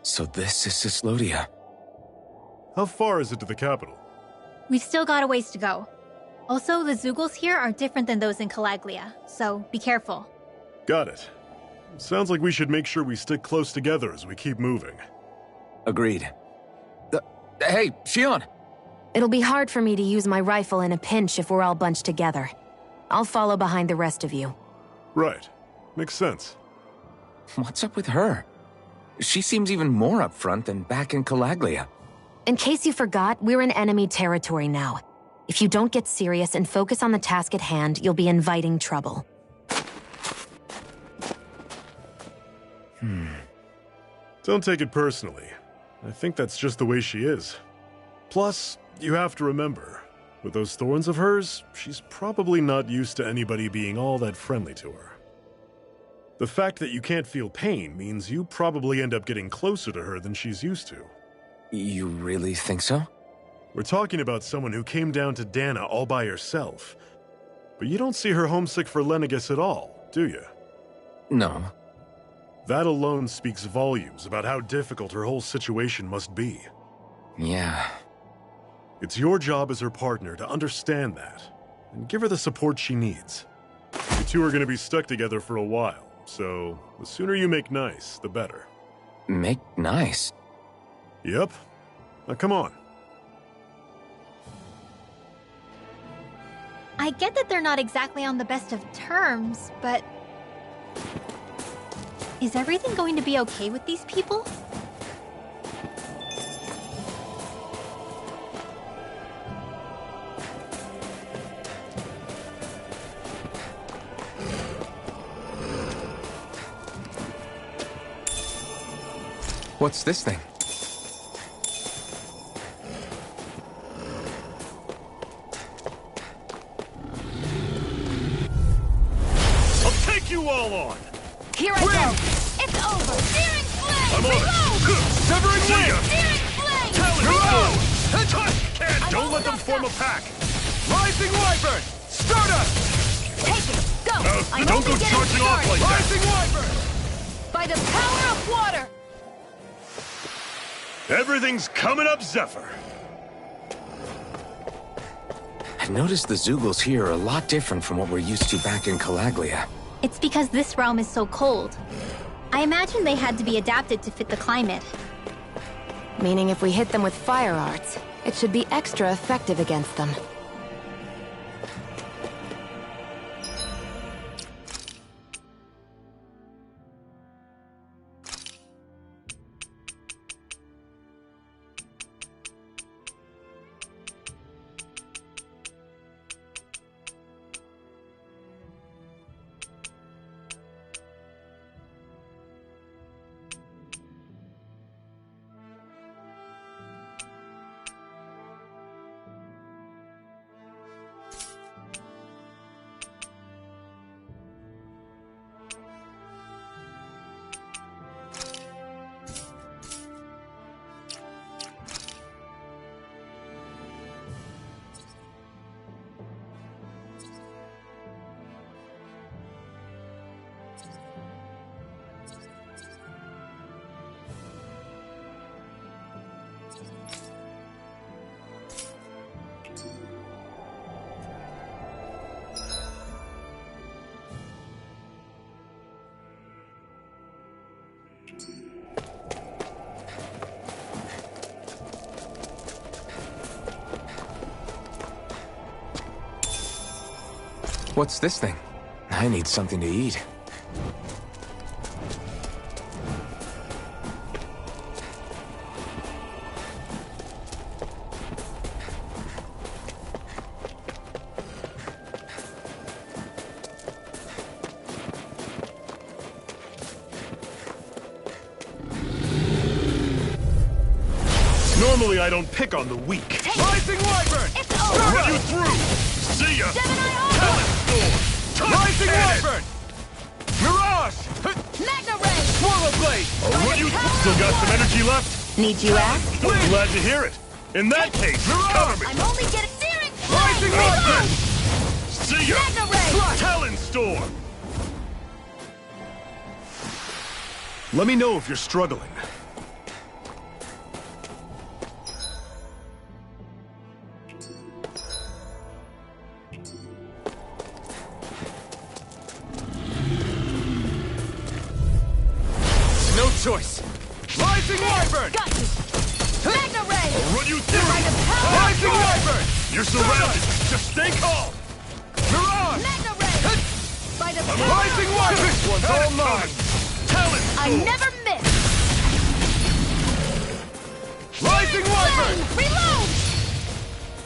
So this is Cyslodia. How far is it to the capital? We've still got a ways to go. Also, the Zeugles here are different than those in Calaglia, so be careful. Got it. Sounds like we should make sure we stick close together as we keep moving. Agreed. Hey, Shionne! It'll be hard for me to use my rifle in a pinch if we're all bunched together. I'll follow behind the rest of you. Right. Makes sense. What's up with her? She seems even more upfront than back in Calaglia. In case you forgot, we're in enemy territory now. If you don't get serious and focus on the task at hand, you'll be inviting trouble. Don't take it personally. I think that's just the way she is. Plus, you have to remember, with those thorns of hers, she's probably not used to anybody being all that friendly to her. The fact that you can't feel pain means you probably end up getting closer to her than she's used to. You really think so? We're talking about someone who came down to Dahna all by herself. But you don't see her homesick for Lenegis at all, do you? No. That alone speaks volumes about how difficult her whole situation must be. Yeah. It's your job as her partner to understand that, and give her the support she needs. You two are going to be stuck together for a while, so the sooner you make nice, the better. Make nice? Yep. Now come on. I get that they're not exactly on the best of terms, but... Is everything going to be okay with these people? What's this thing? I'll take you all on! Here I go! It's over! Searing flame! I'm on it! Severing wing! Searing flame! Talon, don't let them form a pack! Rising Wyvern! Stardust! Take it! Go! I'm don't only go getting charging off started. like that! Rising Wyvern! By the power of water! Everything's coming up, Zephyr! I've noticed the Zeugles here are a lot different from what we're used to back in Calaglia. It's because this realm is so cold. I imagine they had to be adapted to fit the climate. Meaning if we hit them with fire arts, it should be extra effective against them. What's this thing? I need something to eat. Normally, I don't pick on the weak. Rising Wyvern! It's I'll over! run you through! See ya! Gemini Auto! Talent Storm! Rising Wyvern! Mirage! Magna Ray! Swallow Blade! I'll run you through! Still got some energy left? Need you ask? I'm glad to hear it. In that case, cover me! I'm only getting Searing Rising Wyvern! See ya! Magna Ray! Talent Storm! Let me know if you're struggling. No choice! Rising Wyvern! Got you! Magna Ray! I'll run you through! Rising Wyvern! You're surrounded! Just stay calm! Mirage! Magna Ray! By the power Rising Wyvern! This one's all mine! Talent I Storm! never miss! Rising Wyvern! Reload!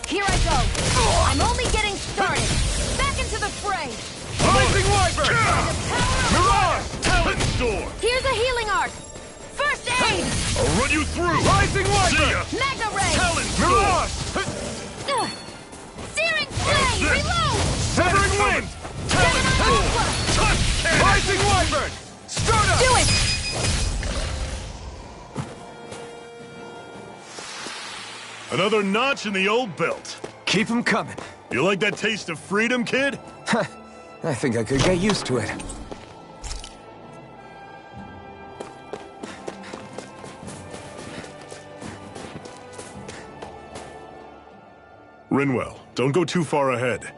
Here I go! I'm only getting started! Back into the fray! Rising Wyvern! Mirage! Talent Storm! Here's a healing arc! First aid! I'll run you through! Rising See Wyvern! ya! Magna Ray! Talent Storm! Mirage! Ugh. Searing flame! this? Reload! Severing Wind! Talent Gemini Storm! Alpha! Touch cannon! Rising Wyvern! Start up! Do it! Another notch in the old belt. Keep 'em coming. You like that taste of freedom, kid? I think I could get used to it. Rinwell, don't go too far ahead.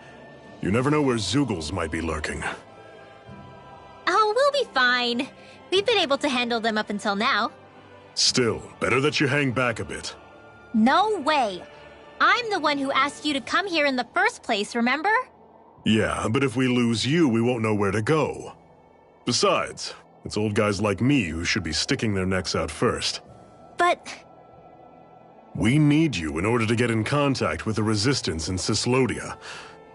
You never know where Zeugles might be lurking. Oh, we'll be fine. We've been able to handle them up until now. Still, better that you hang back a bit. No way! I'm the one who asked you to come here in the first place, remember? Yeah, but if we lose you, we won't know where to go. Besides, it's old guys like me who should be sticking their necks out first. But We need you in order to get in contact with the Resistance in Cyslodia.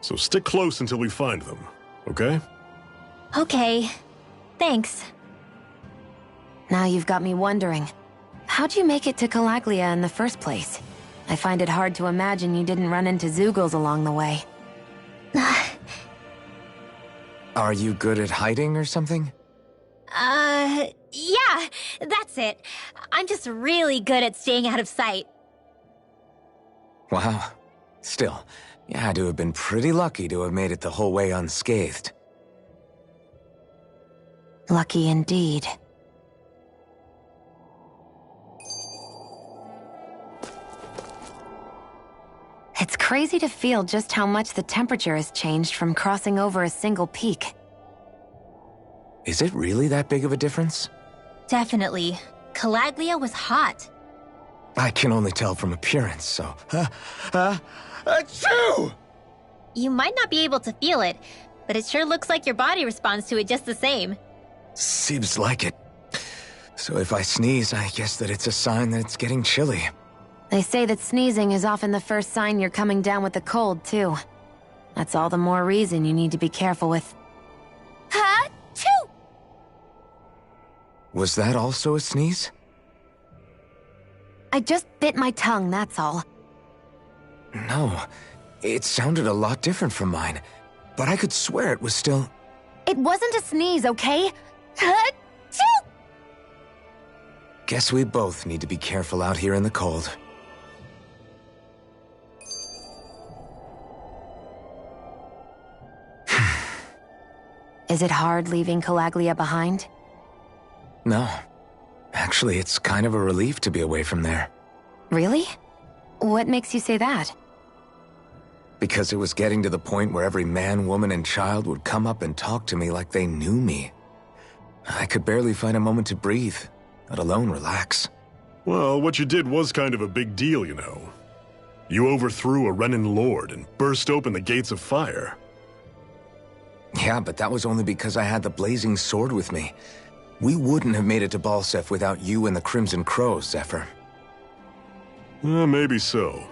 So stick close until we find them, okay? okay. Thanks. Now you've got me wondering. How'd you make it to Calaglia in the first place? I find it hard to imagine you didn't run into Zeugles along the way. Are you good at hiding or something? Yeah, that's it. I'm just really good at staying out of sight. Wow. Still, you had to have been pretty lucky to have made it the whole way unscathed. Lucky indeed. It's crazy to feel just how much the temperature has changed from crossing over a single peak. Is it really that big of a difference? Definitely. Calaglia was hot. I can only tell from appearance, so... Achoo! You might not be able to feel it, but it sure looks like your body responds to it just the same. Seems like it. So if I sneeze, I guess that it's a sign that it's getting chilly. They say that sneezing is often the first sign you're coming down with the cold, too. That's all the more reason you need to be careful with... Ha-choo! Was that also a sneeze? I just bit my tongue, that's all. No. It sounded a lot different from mine. But I could swear it was still... It wasn't a sneeze, okay? Ha-choo! Guess we both need to be careful out here in the cold. Is it hard leaving Calaglia behind? No. Actually, it's kind of a relief to be away from there. Really? What makes you say that? Because it was getting to the point where every man, woman, and child would come up and talk to me like they knew me. I could barely find a moment to breathe, let alone relax. Well, what you did was kind of a big deal, you know. You overthrew a Renan lord and burst open the gates of fire. Yeah, but that was only because I had the Blazing Sword with me. We wouldn't have made it to Balseph without you and the Crimson Crows, Zephyr. Maybe so.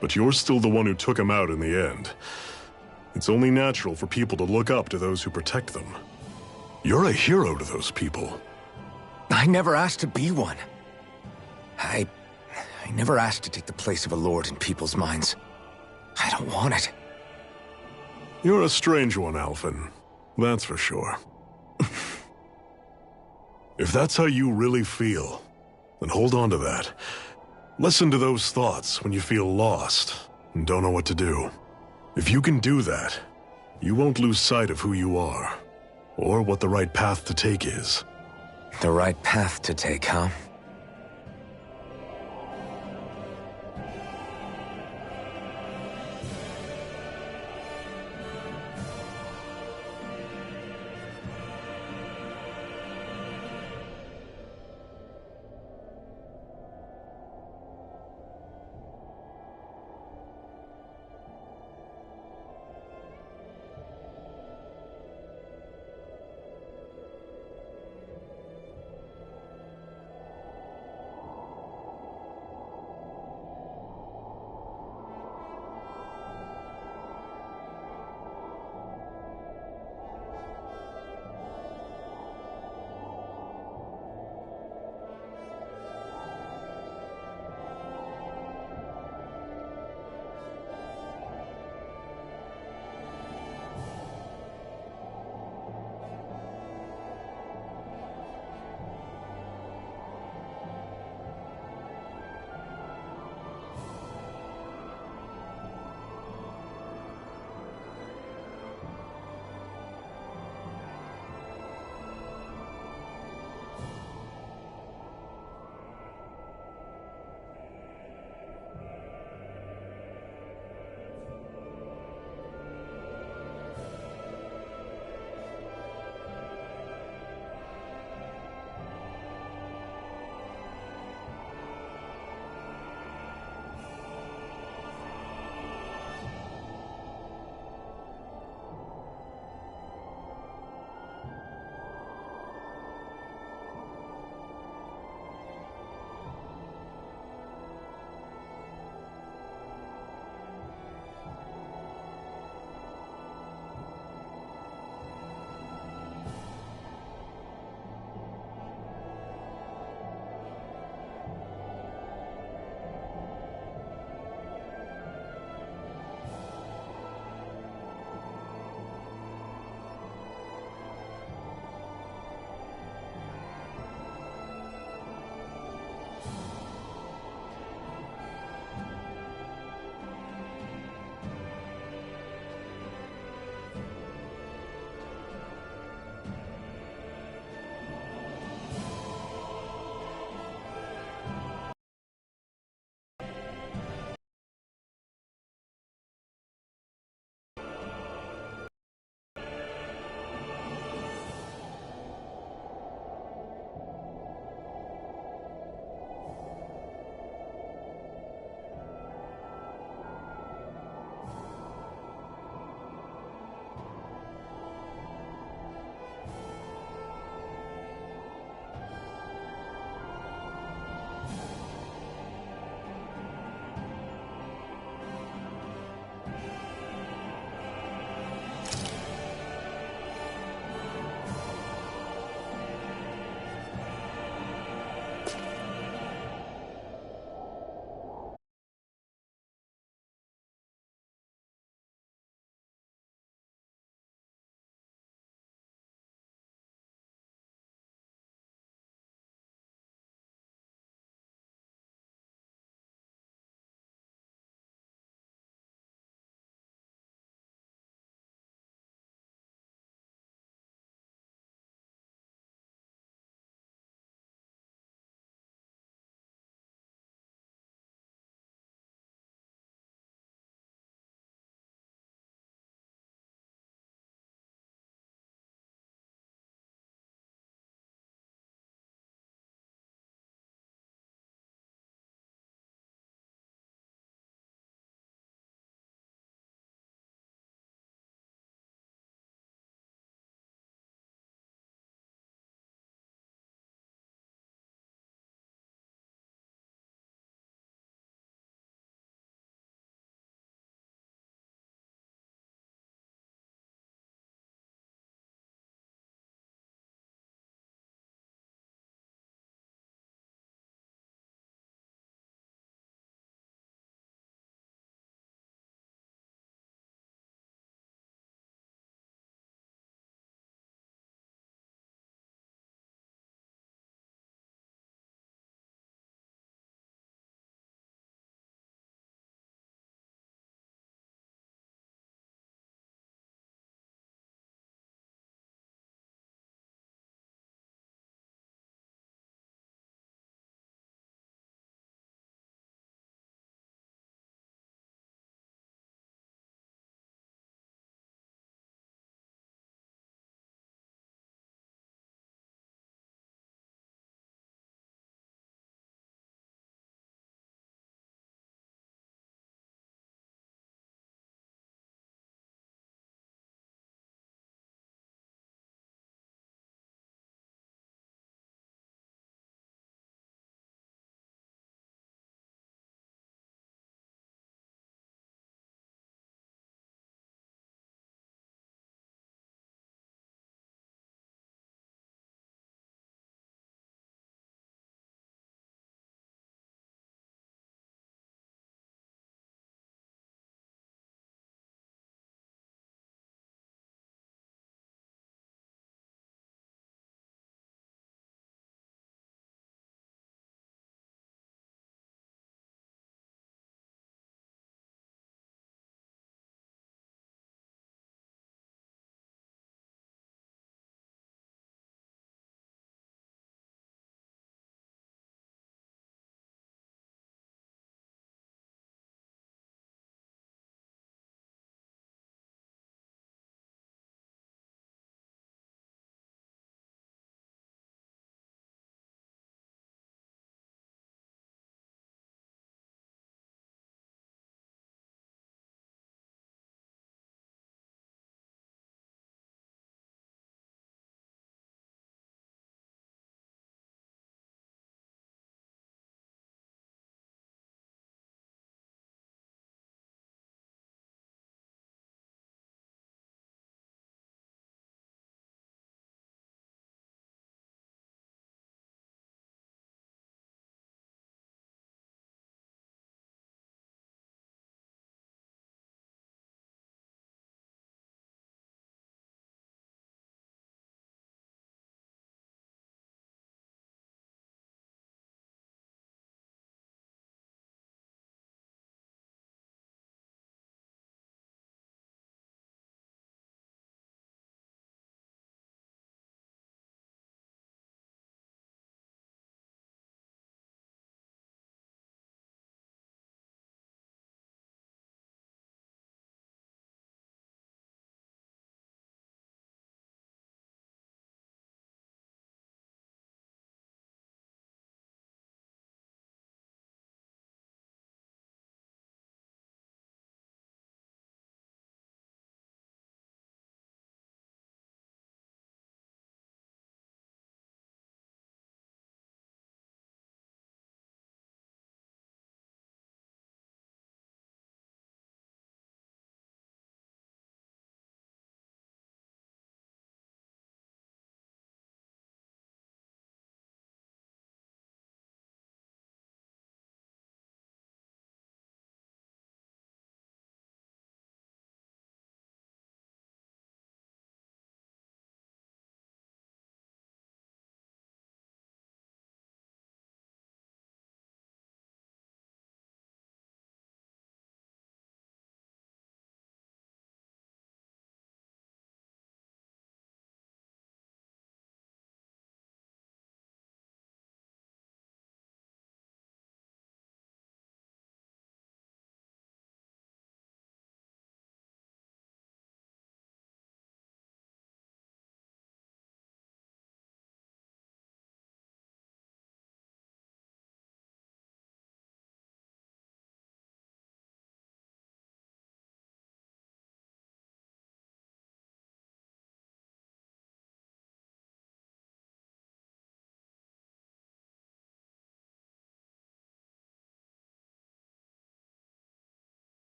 But you're still the one who took him out in the end. It's only natural for people to look up to those who protect them. You're a hero to those people. I never asked to be one. I never asked to take the place of a lord in people's minds. I don't want it. You're a strange one, Alphen. That's for sure. If that's how you really feel, then hold on to that. Listen to those thoughts when you feel lost and don't know what to do. If you can do that, you won't lose sight of who you are, or what the right path to take is. The right path to take, huh?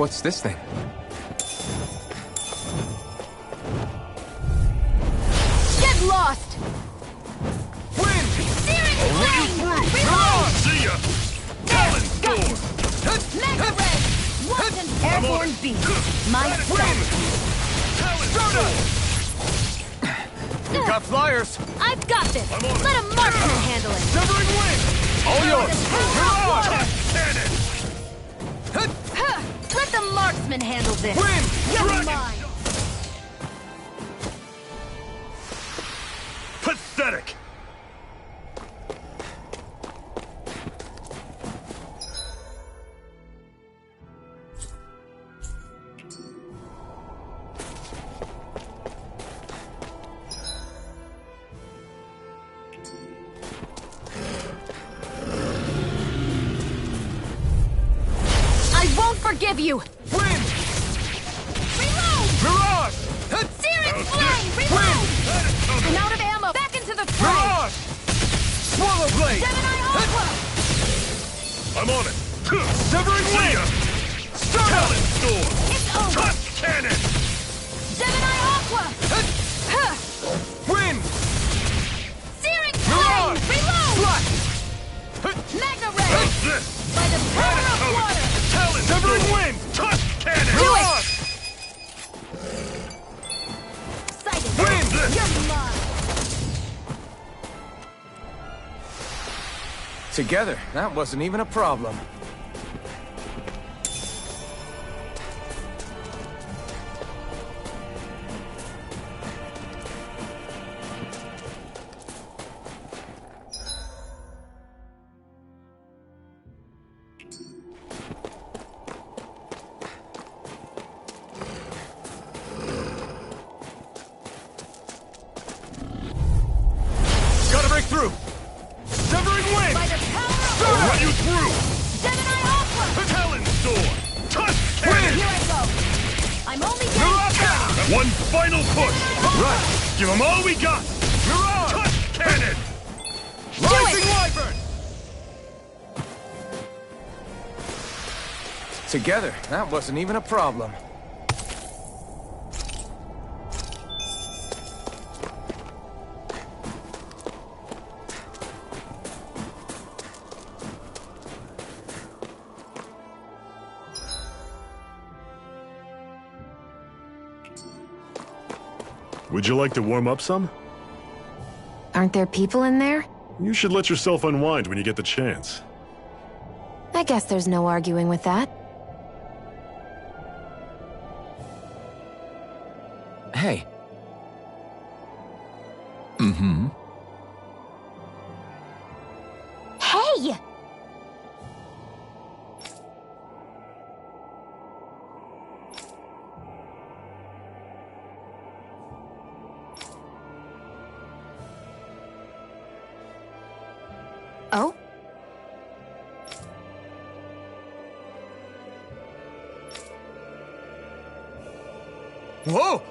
What's this thing? Get lost! Win! Searing Already flame! through! Reload! See ya! Talon Storm! Mega ray! Wanton I'm on airborne it. beast! My Win! son! Talon Storm! You've got flyers! I've got this! I'm on it. Let a marksman handle it! Severing Wind! All yours! Hot water! Cannon! Huh. Let the marksman handle this! Win! You're Dragon! mine! Pathetic! I won't forgive you! Win! Reload! Mirage! Searing How's flame! this? Reload! That is I'm coming! out of ammo! Back into the fray! Mirage! Swallow blade! Gemini Aqua! I'm on it! Severing Wind! Talon Storm! It's over! Tusk Cannon! Gemini Aqua! Huh. Wind! Searing flame! Mirage! Reload! Flash! Magna ray! How's this? By the That power is of coming! water! Talon Severing Wind! Tusk Cannon! Do it! Mirage! Sighted! How's this? You're mine! Together, that wasn't even a problem. Gotta break through! Severing Wind! By the power of I'll water! run you through! Gemini Aqua! Talon Storm! Tusk Cannon! Here I go! I'm only getting Mirage! started! One final push! Right! Give them all we got! Mirage! Tusk Cannon! Rising Wyvern! Together, that wasn't even a problem. Would you like to warm up some? Aren't there people in there? You should let yourself unwind when you get the chance. I guess there's no arguing with that. Hey. Hey! Oh? Whoa!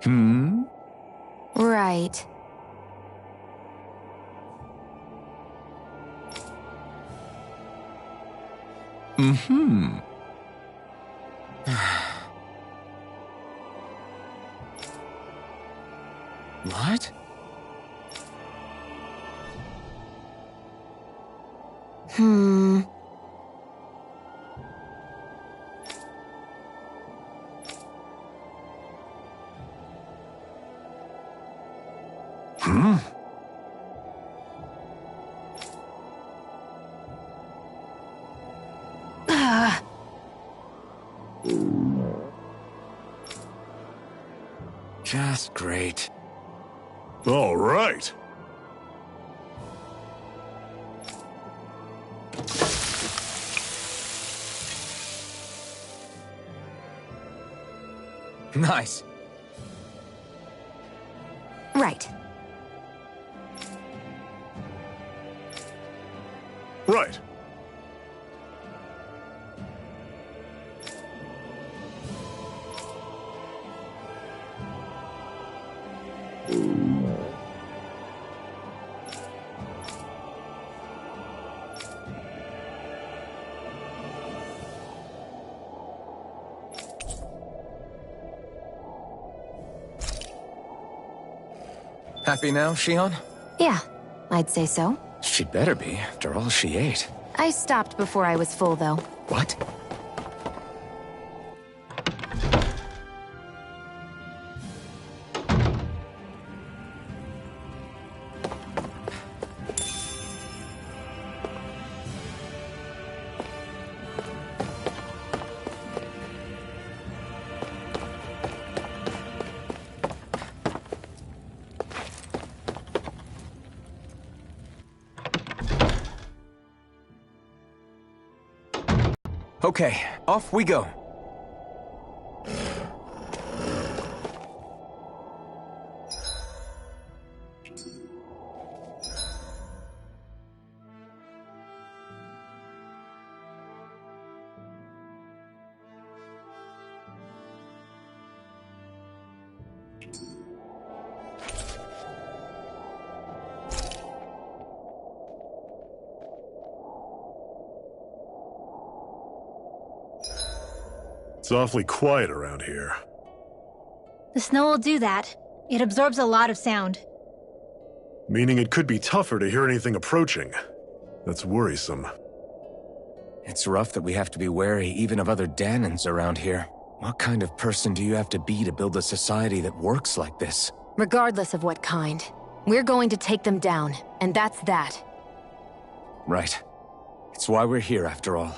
Hmm? Right. Mm-hmm. What? Hmm. Hmm? Just great. All right. Nice. Right. Right. Happy now, Shion? Yeah, I'd say so. She better be, after all she ate. I stopped before I was full, though. What? Okay, off we go. It's awfully quiet around here. The snow will do that. It absorbs a lot of sound. Meaning it could be tougher to hear anything approaching. That's worrisome. It's rough that we have to be wary even of other Dahnans around here. What kind of person do you have to be to build a society that works like this? Regardless of what kind. We're going to take them down, and that's that. Right. It's why we're here, after all.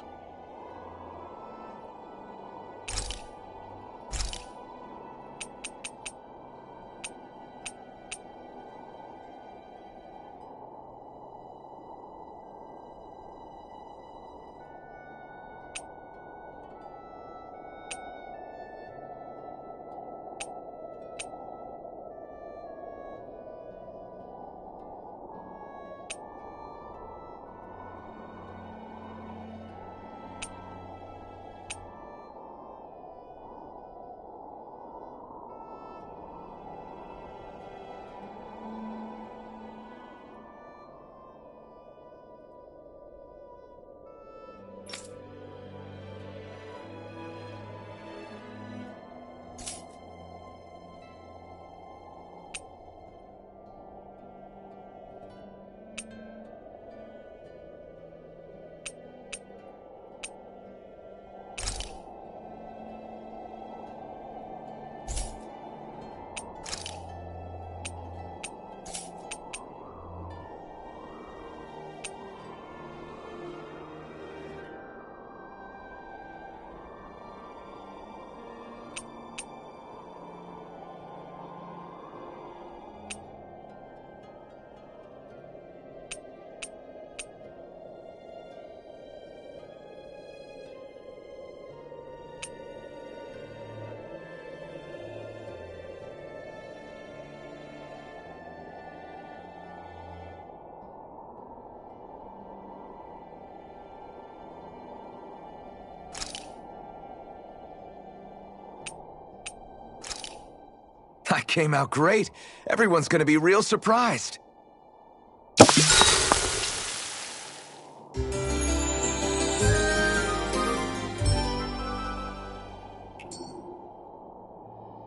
That came out great. Everyone's gonna be real surprised.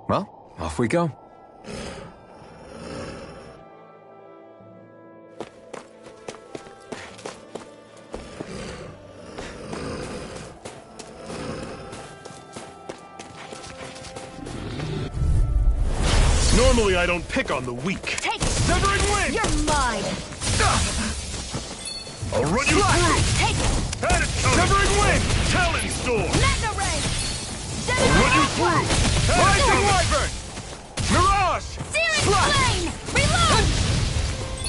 Well, off we go. Normally, I don't pick on the weak. Take it! Severing Wind! You're mine! I'll run you through! Take it! Had it coming! Severing Wind! Talon Storm! Mega Ray! I'll run you through! Rising Wyvern! Mirage! Searing Flame! Reload!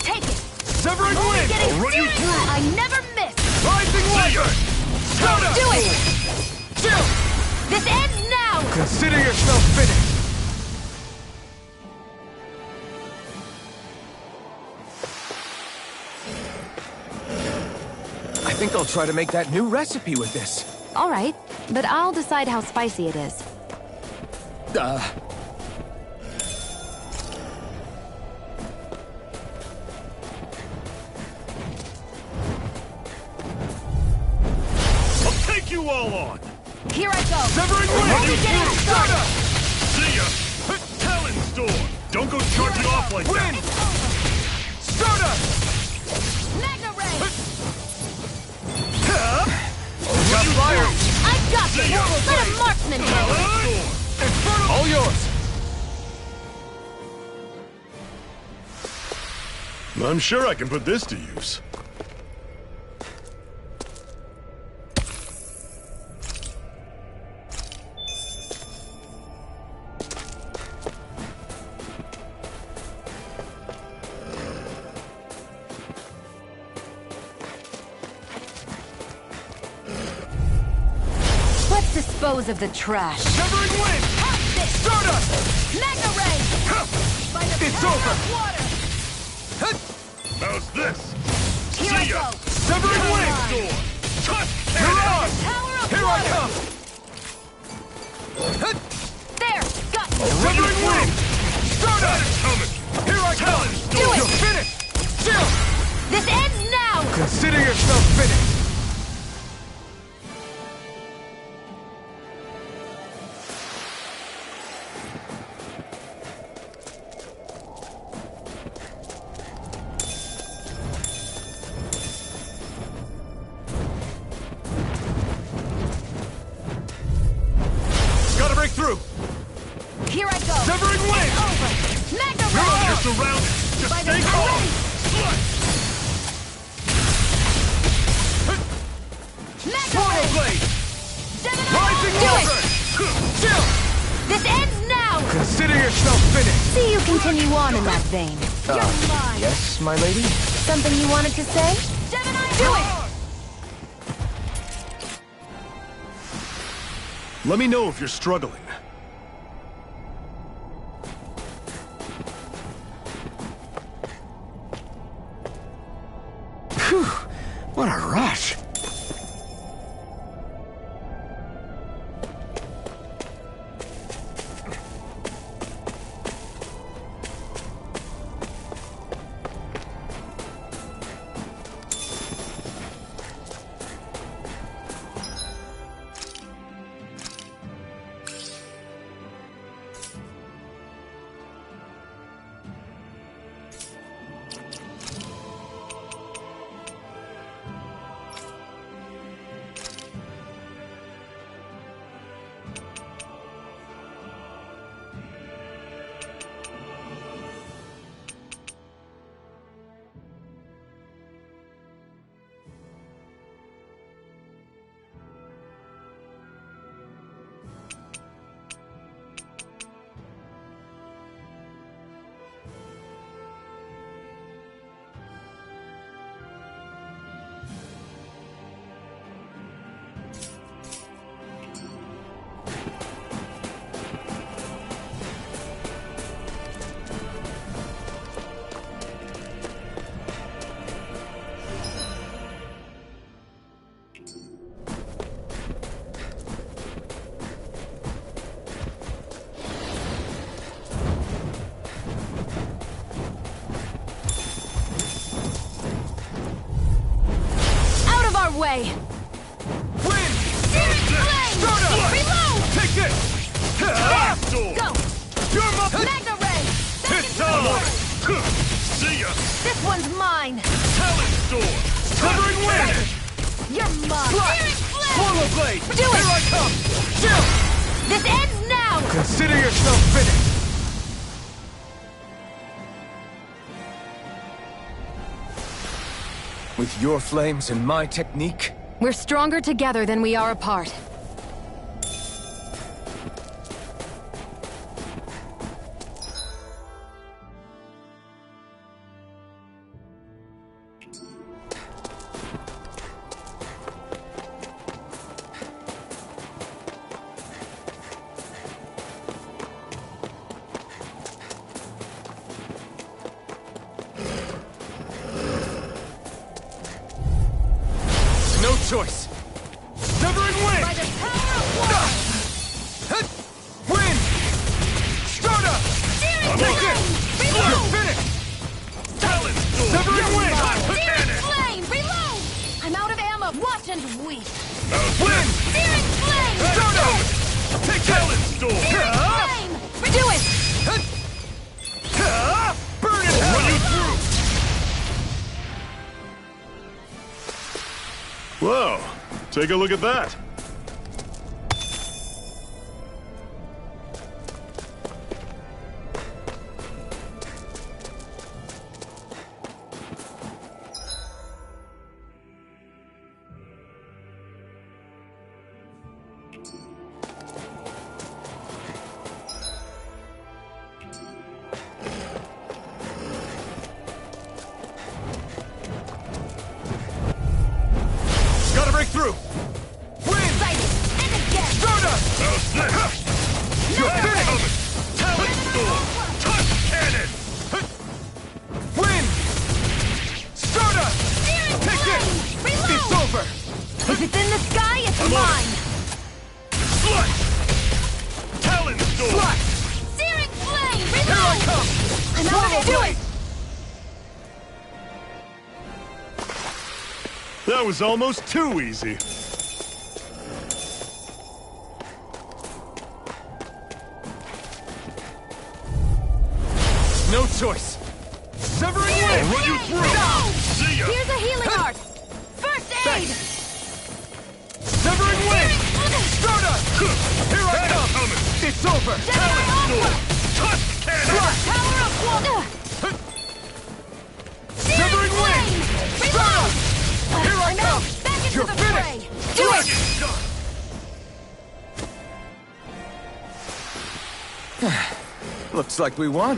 Take it! Severing Wind! I'll run you through! I never miss! Rising Wyvern! Soda! Do it! This ends now! Consider yourself finished. I think I'll try to make that new recipe with this. All right, but I'll decide how spicy it is. I'll take you all on! Here I go! Severing Wind! Only getting started! See ya! Talon Storm! Don't go charging off like that! Soda! Mega Ray! Got fire! I got you! Let a marksman handle it! Infernal! All yours. I'm sure I can put this to use. Let's dispose of the trash. Severing Wind! Stardust! Mega Ray! By the It's power over. of water! How's this? Here I See ya! go! Severing You're Wind! mine. Touch! Mirage! Power of Here I water! come! There! Got you! Severing Wind! Stardust! Coming! Here I come! Do it! You're finished! Chill! This ends now! Consider yourself finished. Gotta break through! Here I go! Severing Wind! Over! Mega You're Ray! surrounded! Just By the stay power- calm! Slut! Mega Portal Ray! Blade! Gemini! Rising Do it! Wyvern! Chill! This ends now! Consider yourself finished. See you continue on in that vein. You're mine! Yes, my lady? Something you wanted to say? Gemini! Do it! Let me know if you're struggling. Phew, what a rush. way! Win! Reload! Take this! Go! You're my... Magna Ray! It's on! See ya! This one's mine! Talent Storm! Severing wind! You're mine! Swallow blade! Do it! Here I come! Chill! This ends now! Consider yourself finished! With your flames and my technique, We're stronger together than we are apart. no choice! Severing wind! By the power of one! Wind! Starter! I'm Take on this! Reload! You're finished! Talent Storm! Severing wind! Cannon! Flame! Reload! I'm out of ammo. Watch and weep. Wind! Searing flame! Starter! Take Talent this! Storm! Flame! Do it! Burn it! Run you through! Whoa, take a look at that. Gotta break through! Wind! Sighted! And again! Starter! How's this? You're finished! Talent Storm! Touch Cannon! Wind! Starter! Searing Take flame! this! Reload! It's over! If it's in the sky, it's I'm on mine! Slash! Talent Storm! Slash! Searing flame! Here I Reload! come! I'm out Swallow of it! Do blade! it! That was almost too easy. No choice! Severing I'll wind! run you through! See ya! Here's a healing art! First aid! Severing wind! Starter! Here I come! Coming! It's over! Talent Storm! Touch Cannon! Power of one! Severing wind! Reload! Here I I'm come! out! Back into You're the finished! fray! Do it! Dragon Shot! Looks like we won.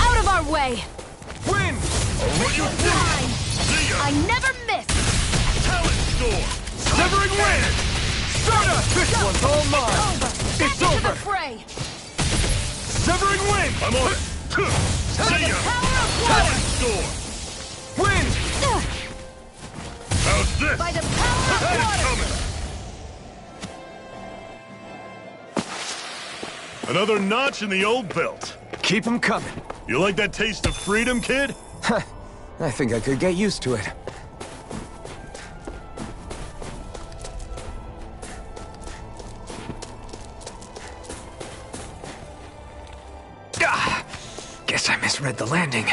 Out of our way! Wind! I'll run you through! Mine! See ya! I never miss! Talent Storm! Severing wind! Starter! This one's all mine! Over! Back It's into over! the fray! Severing wind! I'm on it! See ya! Power of Talent Storm! Wind! one! How's this? By the power of Head water! coming! Another notch in the old belt. Keep 'em coming. You like that taste of freedom, kid? I think I could get used to it. Guess I misread the landing.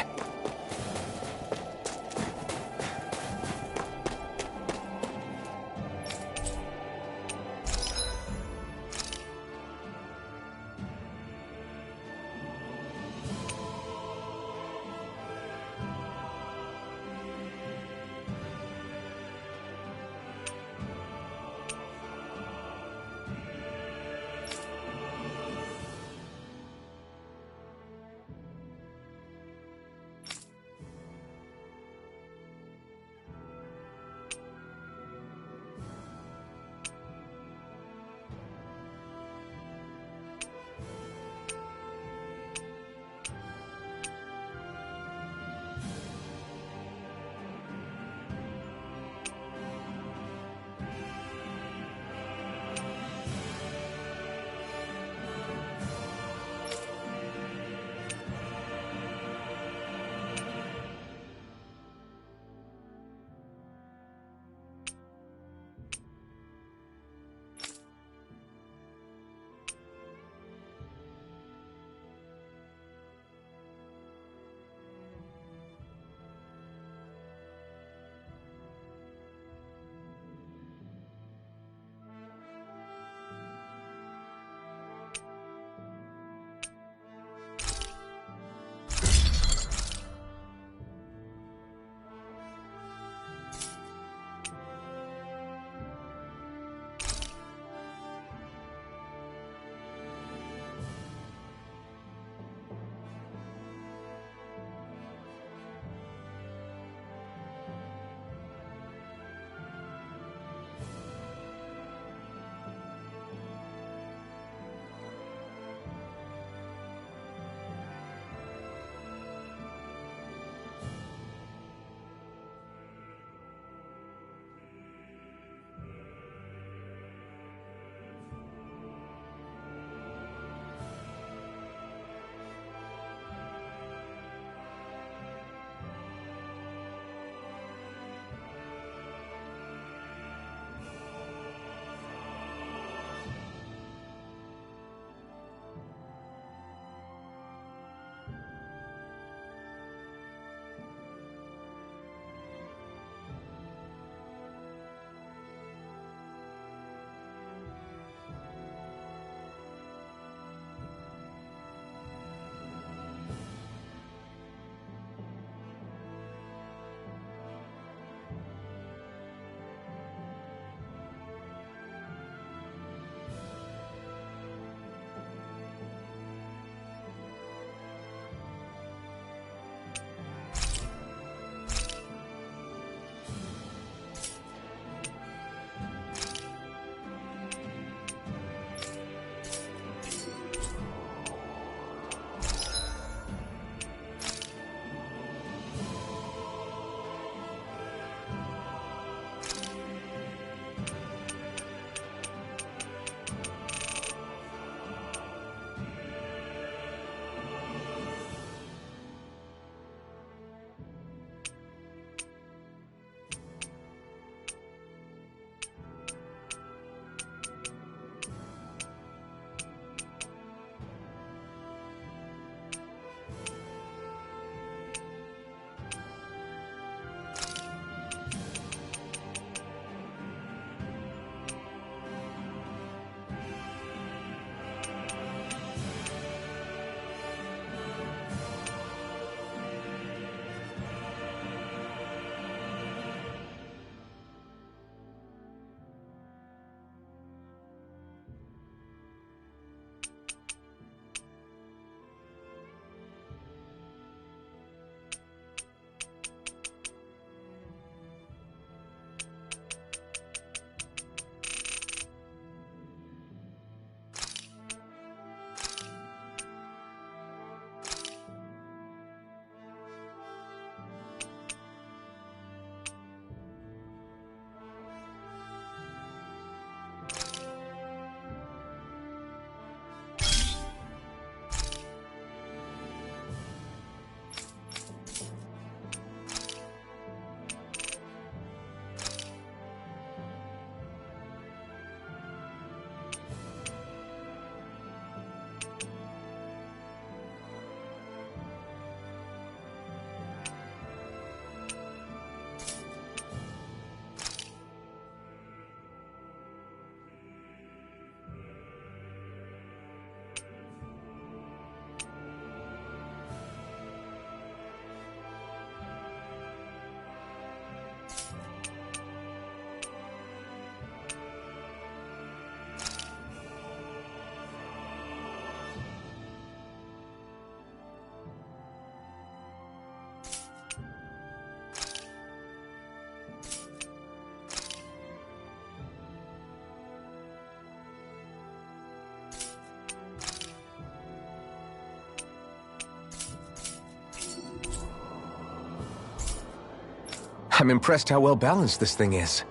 I'm impressed how well balanced this thing is.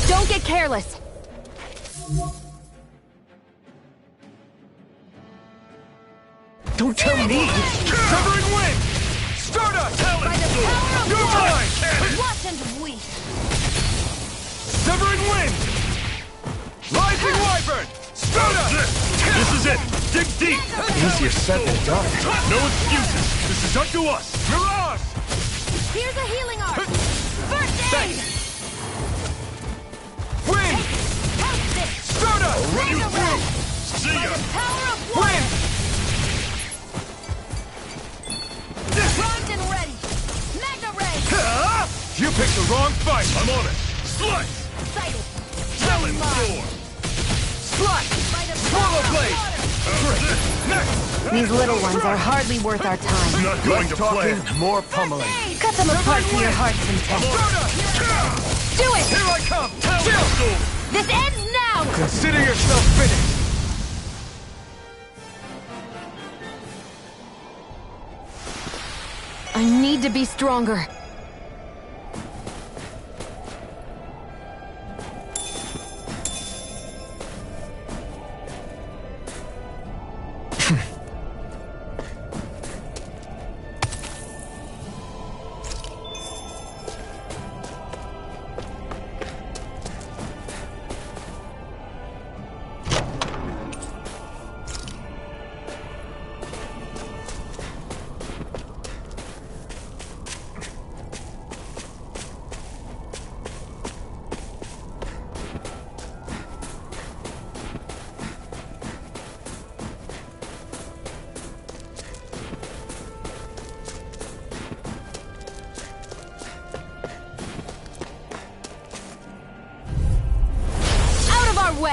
Don't get careless! Don't tell me! Severing Wind! Stardust! By the power of Your war! time! Watch and weep! Severing Wind! Rising Wyvern! Stardust! This is it! Dig deep! Easier said than done. No excuses! This is up to us! Mirage! Here's a healing art! First aid! Wind! Stardust! Run you through! See By ya! the power of war! Wind! Primed and ready! Magna Ray! You picked the wrong fight! I'm on it! Slice! Sighted! Talon Mine. Sword! Slice! By the Swallow power Blade! of Next! These little ones are hardly worth our time. Not going to play! More pummeling. Cut them apart to your heart's content. Stardust! Do it! Here I come! Talon Sword! This ends now! Consider yourself finished. I need to be stronger.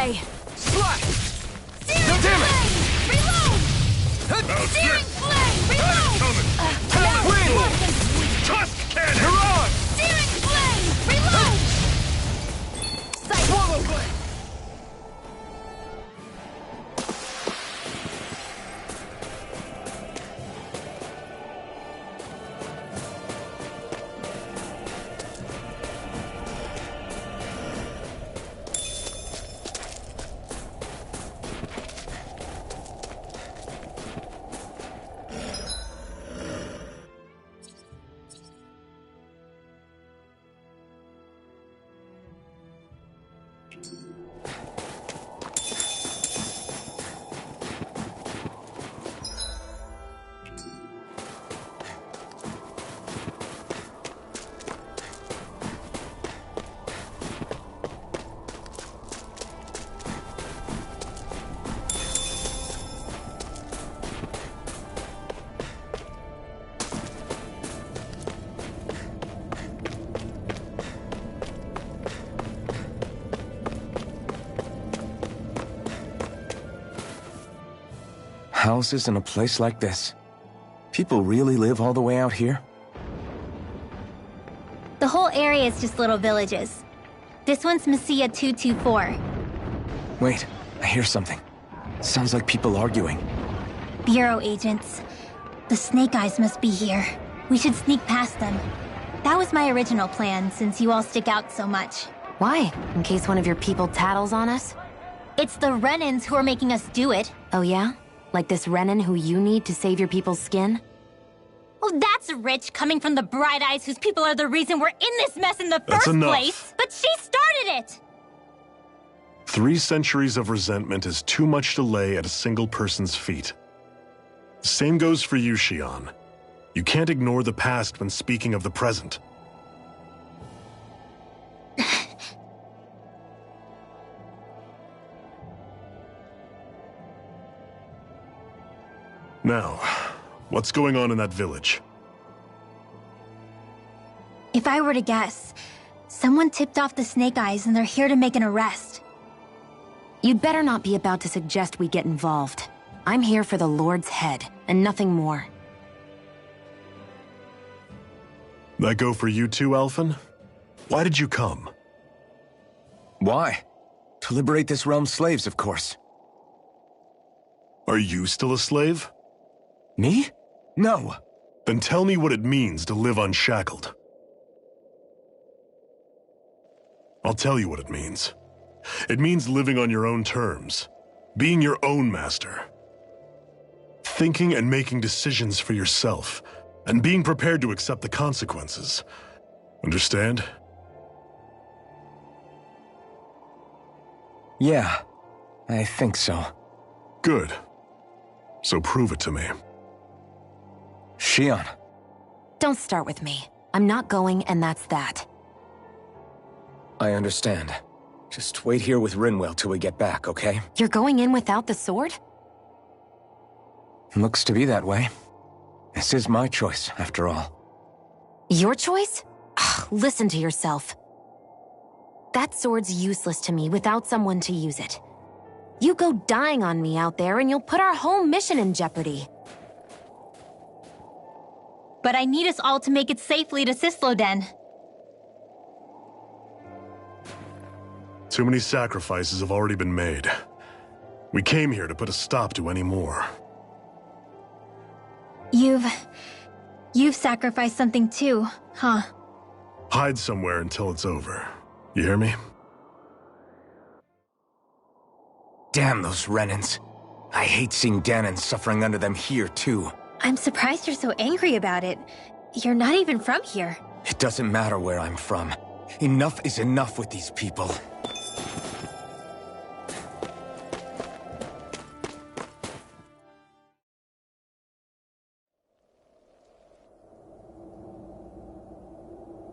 way! Slash! Searing Damn it! flame! Reload! How's Searing this? flame! Reload! Coming! Win! Tusk cannon! You're on! Searing flame! Reload! Swallow blade! Houses in a place like this? People really live all the way out here? The whole area is just little villages. This one's Messia 224. Wait, I hear something. Sounds like people arguing. Bureau agents. The Snake Eyes must be here. We should sneak past them. That was my original plan, since you all stick out so much. Why? In case one of your people tattles on us? It's the Renans who are making us do it. Oh yeah? Like this Renan who you need to save your people's skin? Oh, that's rich, coming from the Bright Eyes whose people are the reason we're in this mess in the That's first enough. place. But she started it! 3 centuries of resentment is too much to lay at a single person's feet. The same goes for you, Xion. You can't ignore the past when speaking of the present. Now, what's going on in that village? If I were to guess, someone tipped off the Snake Eyes and they're here to make an arrest. You'd better not be about to suggest we get involved. I'm here for the Lord's head, and nothing more. That go for you too, Alphen? Why did you come? Why? To liberate this realm's slaves, of course. Are you still a slave? Me? No. Then tell me what it means to live unshackled. I'll tell you what it means. It means living on your own terms, being your own master, thinking and making decisions for yourself, and being prepared to accept the consequences. Understand? Yeah, I think so. Good. So prove it to me. Xion. Don't start with me. I'm not going, and that's that. I understand. Just wait here with Rinwell till we get back, okay? You're going in without the sword? Looks to be that way. This is my choice, after all. Your choice? Ugh, listen to yourself. That sword's useless to me without someone to use it. You go dying on me out there and you'll put our whole mission in jeopardy. But I need us all to make it safely to Sisloden. Too many sacrifices have already been made. We came here to put a stop to any more. You've sacrificed something too, huh? Hide somewhere until it's over. You hear me? Damn those Renans. I hate seeing Danon suffering under them here, too. I'm surprised you're so angry about it. You're not even from here. It doesn't matter where I'm from. Enough is enough with these people.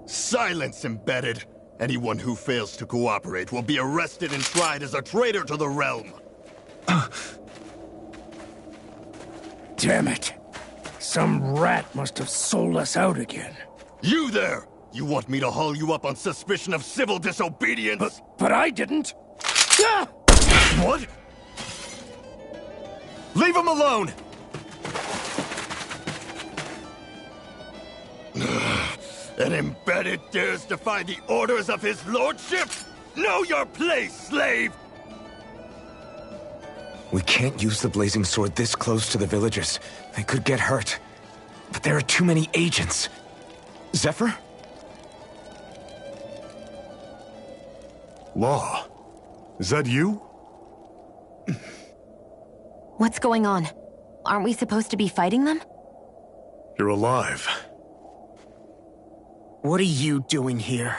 Silence, Embedded! Anyone who fails to cooperate will be arrested and tried as a traitor to the realm! Damn it. Some rat must have sold us out again. You there! You want me to haul you up on suspicion of civil disobedience? But I didn't. Ah! What? Leave him alone! An embedded dares defy the orders of his lordship? Know your place, slave! We can't use the blazing sword this close to the villagers. They could get hurt. But there are too many agents. Zephyr? Law. Is that you? What's going on? Aren't we supposed to be fighting them? You're alive. What are you doing here?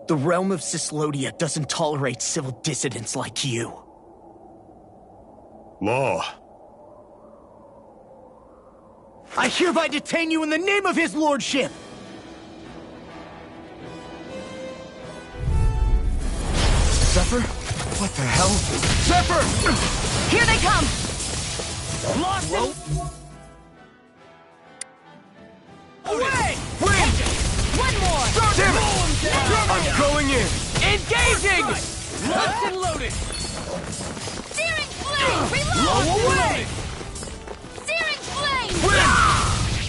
The realm of Cyslodia doesn't tolerate civil dissidents like you. Law. I hereby detain you in the name of his lordship! Zephyr? What the hell? Zephyr! Here they come! Lost him! Away! Win! One more! Damn it! I'm going in! Engaging! Locked and loaded! Searing flame! Reload! Away! Searing flame! Win!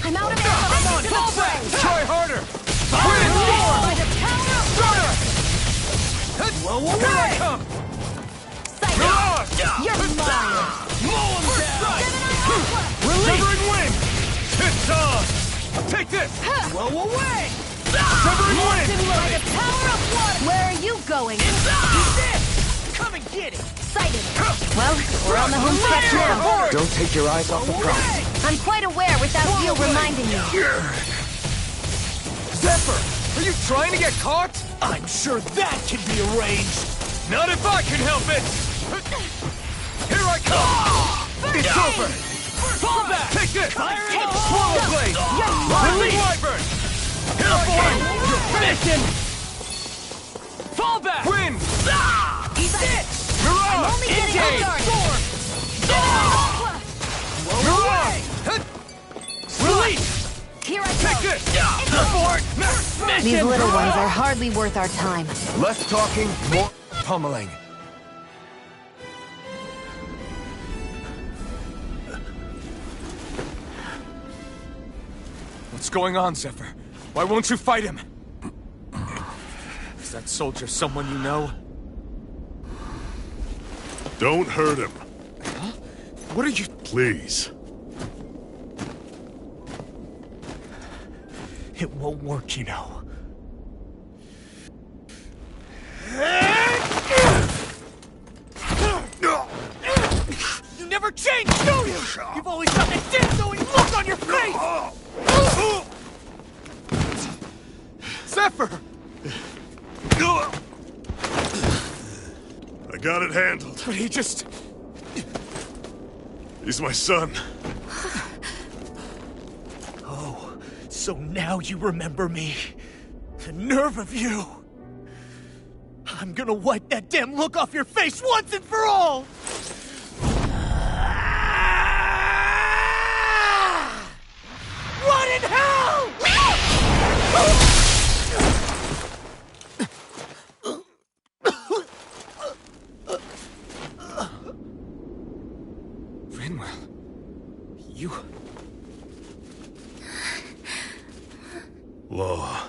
I'm out of ammo! Come on, fall back! Try harder! Win! By the power of water! Here I come! Sight! You're mine! Mow him down! Gemini Severing wing! It's on! Take this! Blow away! Severing wing! By the power of water! Where are you going? Come and get it! Sighted! Well, we're on the home stretch now. Don't take your eyes off the prize. I'm quite aware without you reminding me. Zephyr! Are you trying to get caught? I'm sure that can be arranged! Not if I can help it! Here I come! It's over! Fall back! Take this! Swallow blade! Release! Wyvern! Here I come! You're finishing! Fall back! Win! Eat it! You're I'm out! only getting Engage! started. You're on! Release! Here I Take go. this! Abort! Mission! These little ones are hardly worth our time. Less talking, more pummeling. What's going on, Zephyr? Why won't you fight him? Is that soldier someone you know? Don't hurt him. What are you... Please. It won't work, you know. You never change, do you? You've always got that death-knowing look on your face! Zephyr! I got it handled. But he just... He's my son. Oh, so now you remember me. The nerve of you! I'm gonna wipe that damn look off your face once and for all! What in hell?! Rinwell... You... Law.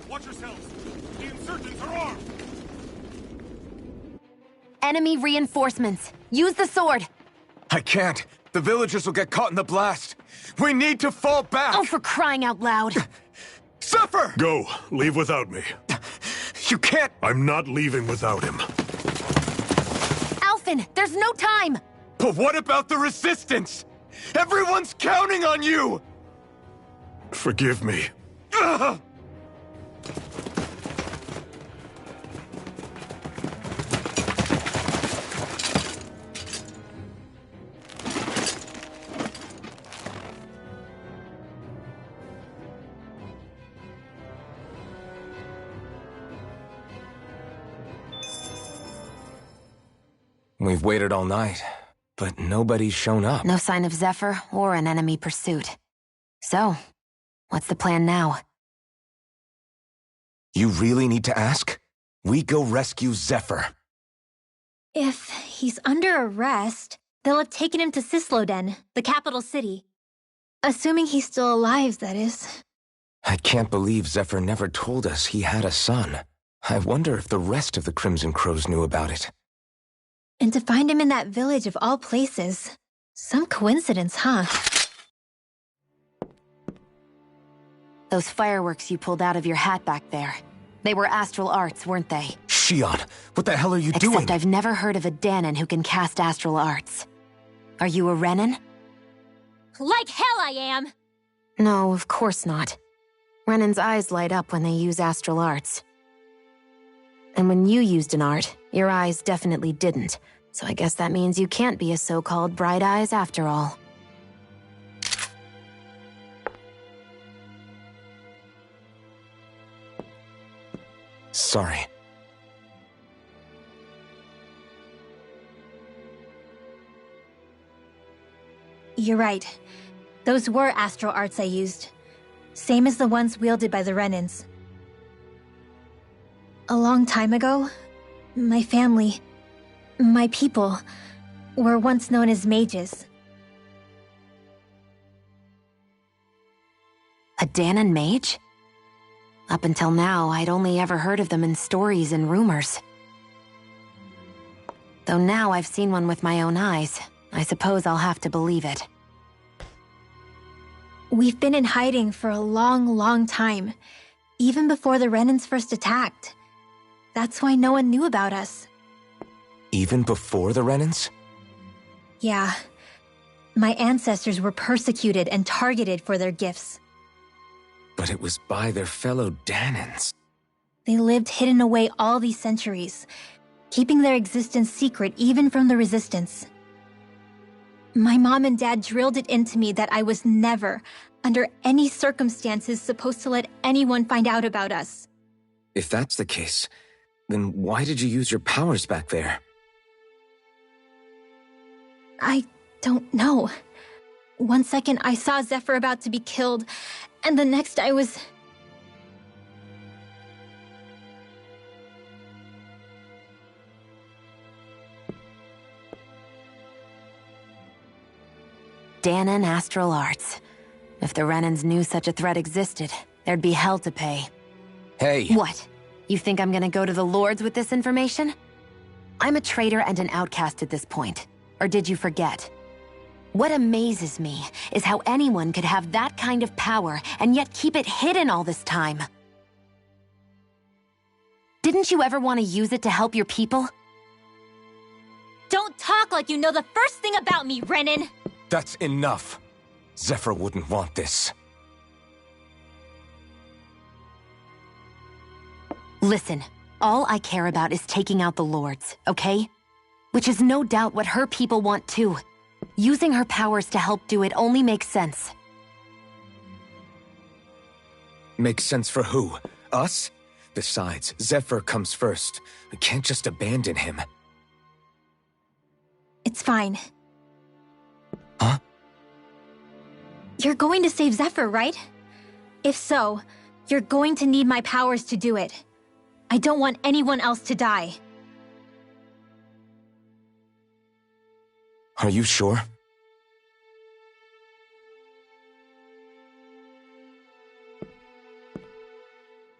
Watch yourselves! The insurgents are armed! Enemy reinforcements. Use the sword. I can't. The villagers will get caught in the blast. We need to fall back. Oh, for crying out loud. Zephyr! Go. Leave without me. You can't... I'm not leaving without him. Alphen, there's no time. But what about the resistance? Everyone's counting on you! Forgive me. Ugh! We've waited all night, but nobody's shown up. No sign of Zephyr or an enemy pursuit. So, What's the plan now? You really need to ask? We go rescue Zephyr. If he's under arrest, they'll have taken him to Cisloden, the capital city. Assuming he's still alive, that is. I can't believe Zephyr never told us he had a son. I wonder if the rest of the Crimson Crows knew about it. And to find him in that village of all places. Some coincidence, huh? Those fireworks you pulled out of your hat back there. They were astral arts, weren't they? Shionne, what the hell are you doing? Except I've never heard of a Dahnan who can cast astral arts. Are you a Renan? Like hell I am! No, of course not. Renan's eyes light up when they use astral arts. And when you used an art, your eyes definitely didn't. So I guess that means you can't be a so-called Bright Eyes after all. Sorry. You're right. Those were astral arts I used. Same as the ones wielded by the Renans. A long time ago, my family, my people, were once known as mages. A Dahnan mage? Up until now, I'd only ever heard of them in stories and rumors. Though now I've seen one with my own eyes, I suppose I'll have to believe it. We've been in hiding for a long, long time, even before the Renans first attacked. That's why no one knew about us. Even before the Renans? Yeah. My ancestors were persecuted and targeted for their gifts. But it was by their fellow Dahnans. They lived hidden away all these centuries, keeping their existence secret even from the Resistance. My mom and dad drilled it into me that I was never, under any circumstances, supposed to let anyone find out about us. If that's the case, then why did you use your powers back there? I don't know. One second I saw Zephyr about to be killed, and the next I was... Dahnan astral arts. If the Renans knew such a threat existed, there'd be hell to pay. Hey! What? You think I'm gonna go to the Lords with this information? I'm a traitor and an outcast at this point. Or did you forget? What amazes me is how anyone could have that kind of power and yet keep it hidden all this time. Didn't you ever want to use it to help your people? Don't talk like you know the first thing about me, Renan! That's enough. Zephyr wouldn't want this. Listen, all I care about is taking out the Lords, okay? Which is no doubt what her people want too. Using her powers to help do it only makes sense. Makes sense for who? Us? Besides, Zephyr comes first. We can't just abandon him. It's fine. Huh? You're going to save Zephyr, right? If so, you're going to need my powers to do it. I don't want anyone else to die. Are you sure?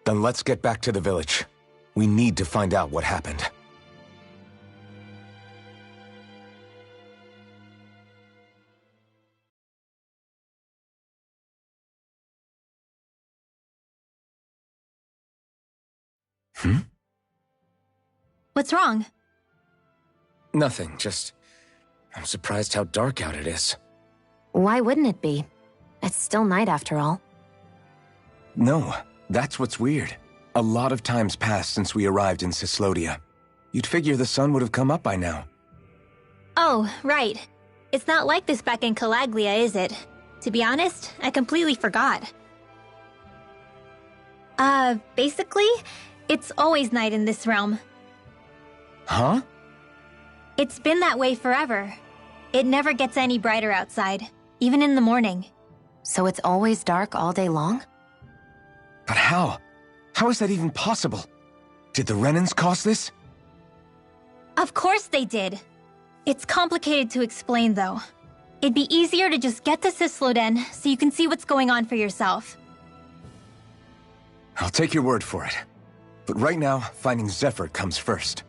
Then let's get back to the village. We need to find out what happened. What's wrong? Nothing, just... I'm surprised how dark out it is. Why wouldn't it be? It's still night after all. No, that's what's weird. A lot of time's passed since we arrived in Cyslodia. You'd figure the sun would have come up by now. Oh, right. It's not like this back in Calaglia, is it? To be honest, I completely forgot. Basically, it's always night in this realm. Huh? It's been that way forever. It never gets any brighter outside, even in the morning. So it's always dark all day long? But how? How is that even possible? Did the Renans cause this? Of course they did. It's complicated to explain, though. It'd be easier to just get to Cisloden so you can see what's going on for yourself. I'll take your word for it. But right now, finding Zephyr comes first.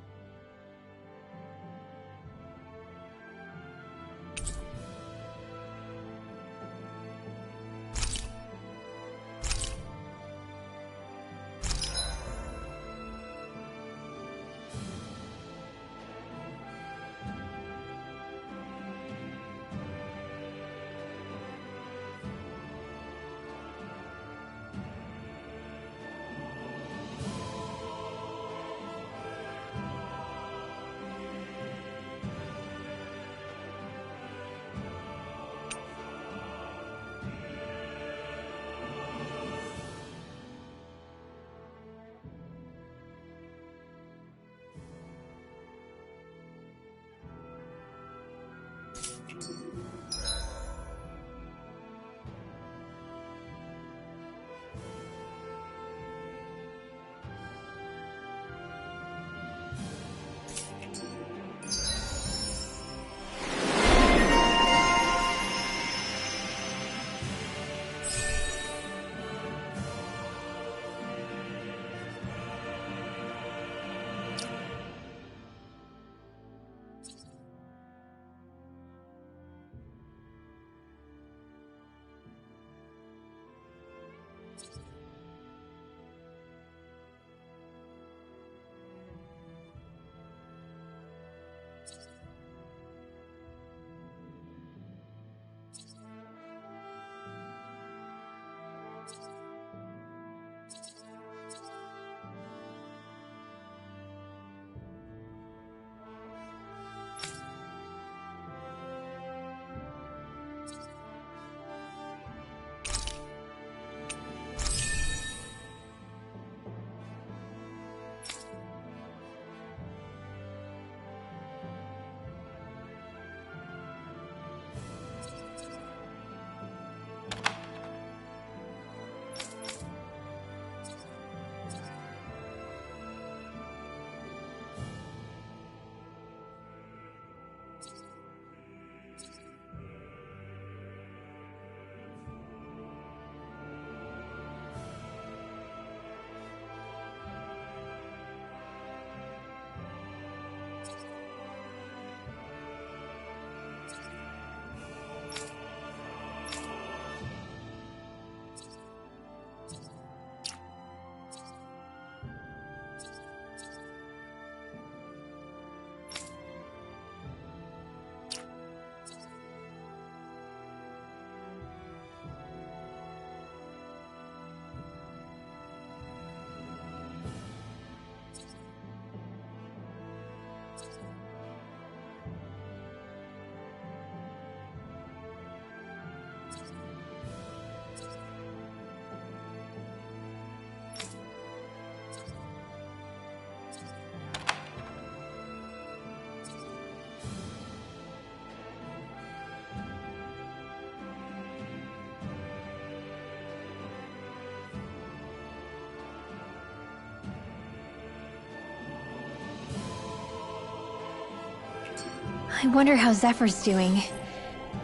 I wonder how Zephyr's doing.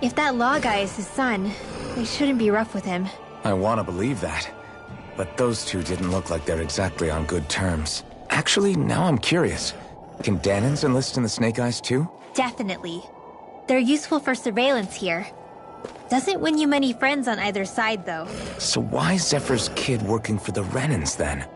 If that law guy is his son, they shouldn't be rough with him. I want to believe that. But those two didn't look like they're exactly on good terms. Actually, now I'm curious. Can Dahnans enlist in the Snake Eyes too? Definitely. They're useful for surveillance here. Doesn't win you many friends on either side, though. So why is Zephyr's kid working for the Renans then?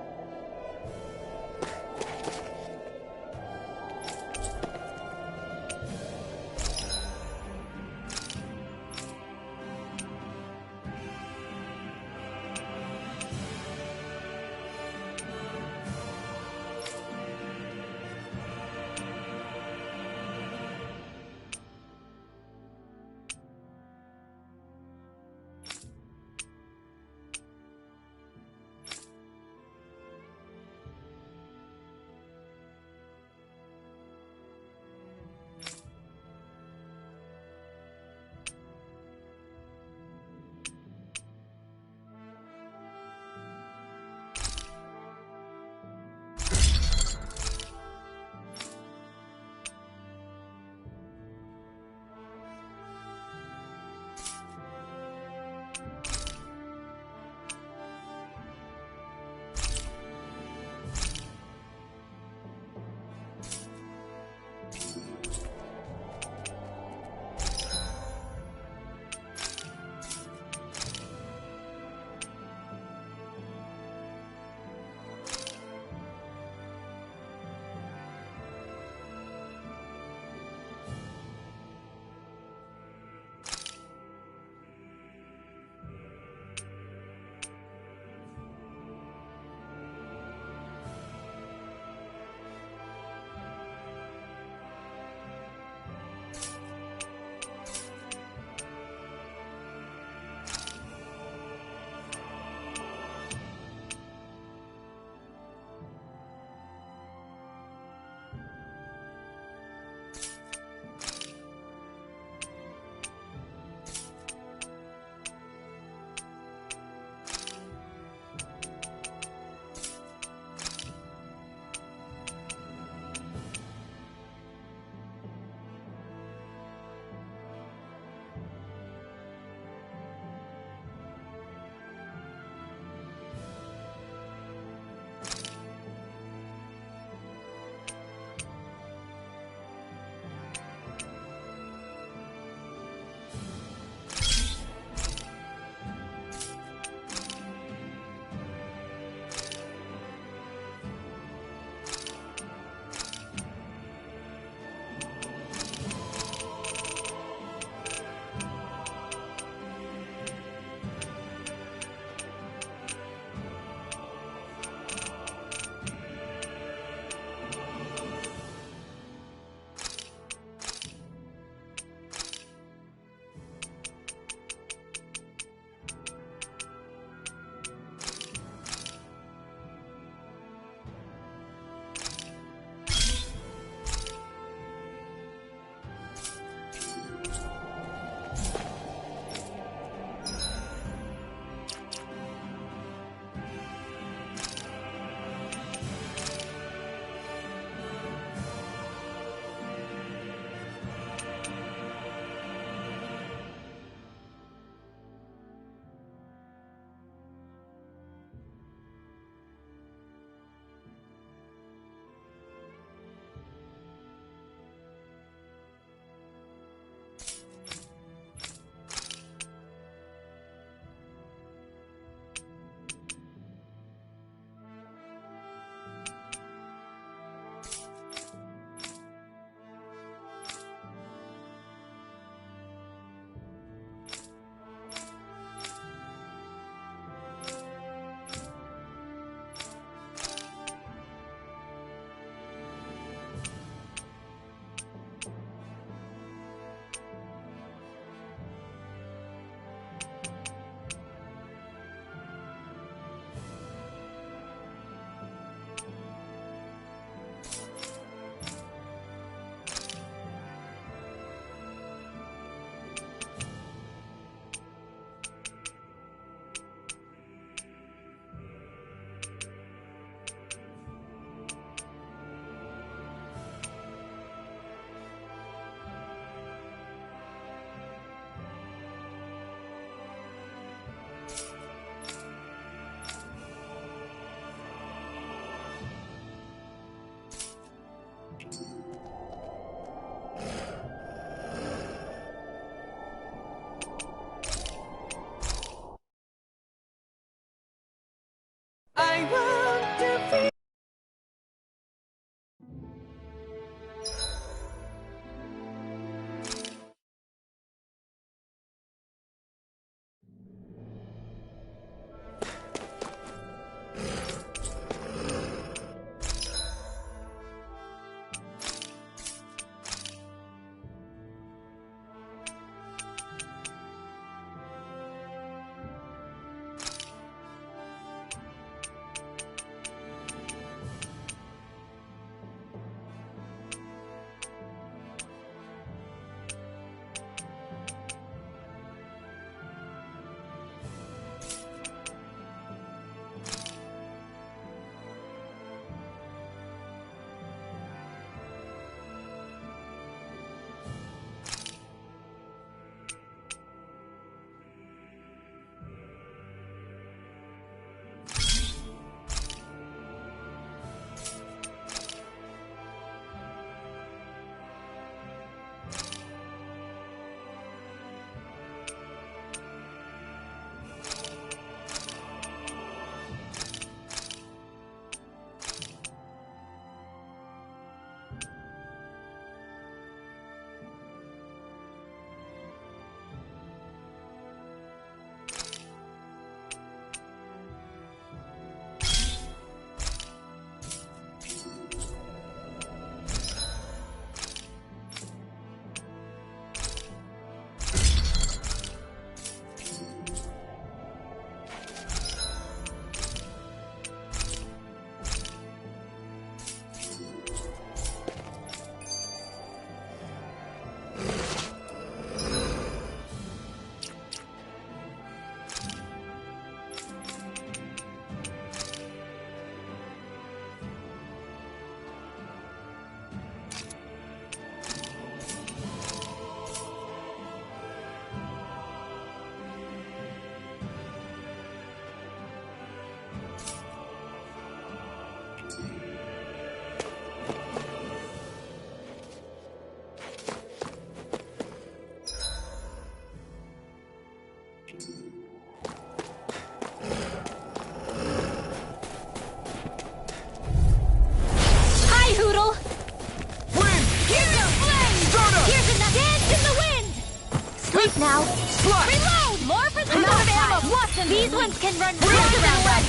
safe now. Slash! Reload! More for the amount of ammo. Watch them. These ones can run Reload! around us.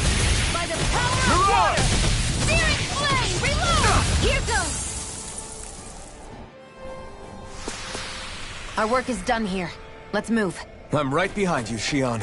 By the power of Reload! water. Searing flame! Reload! Here goes. Our work is done here. Let's move. I'm right behind you, Shion.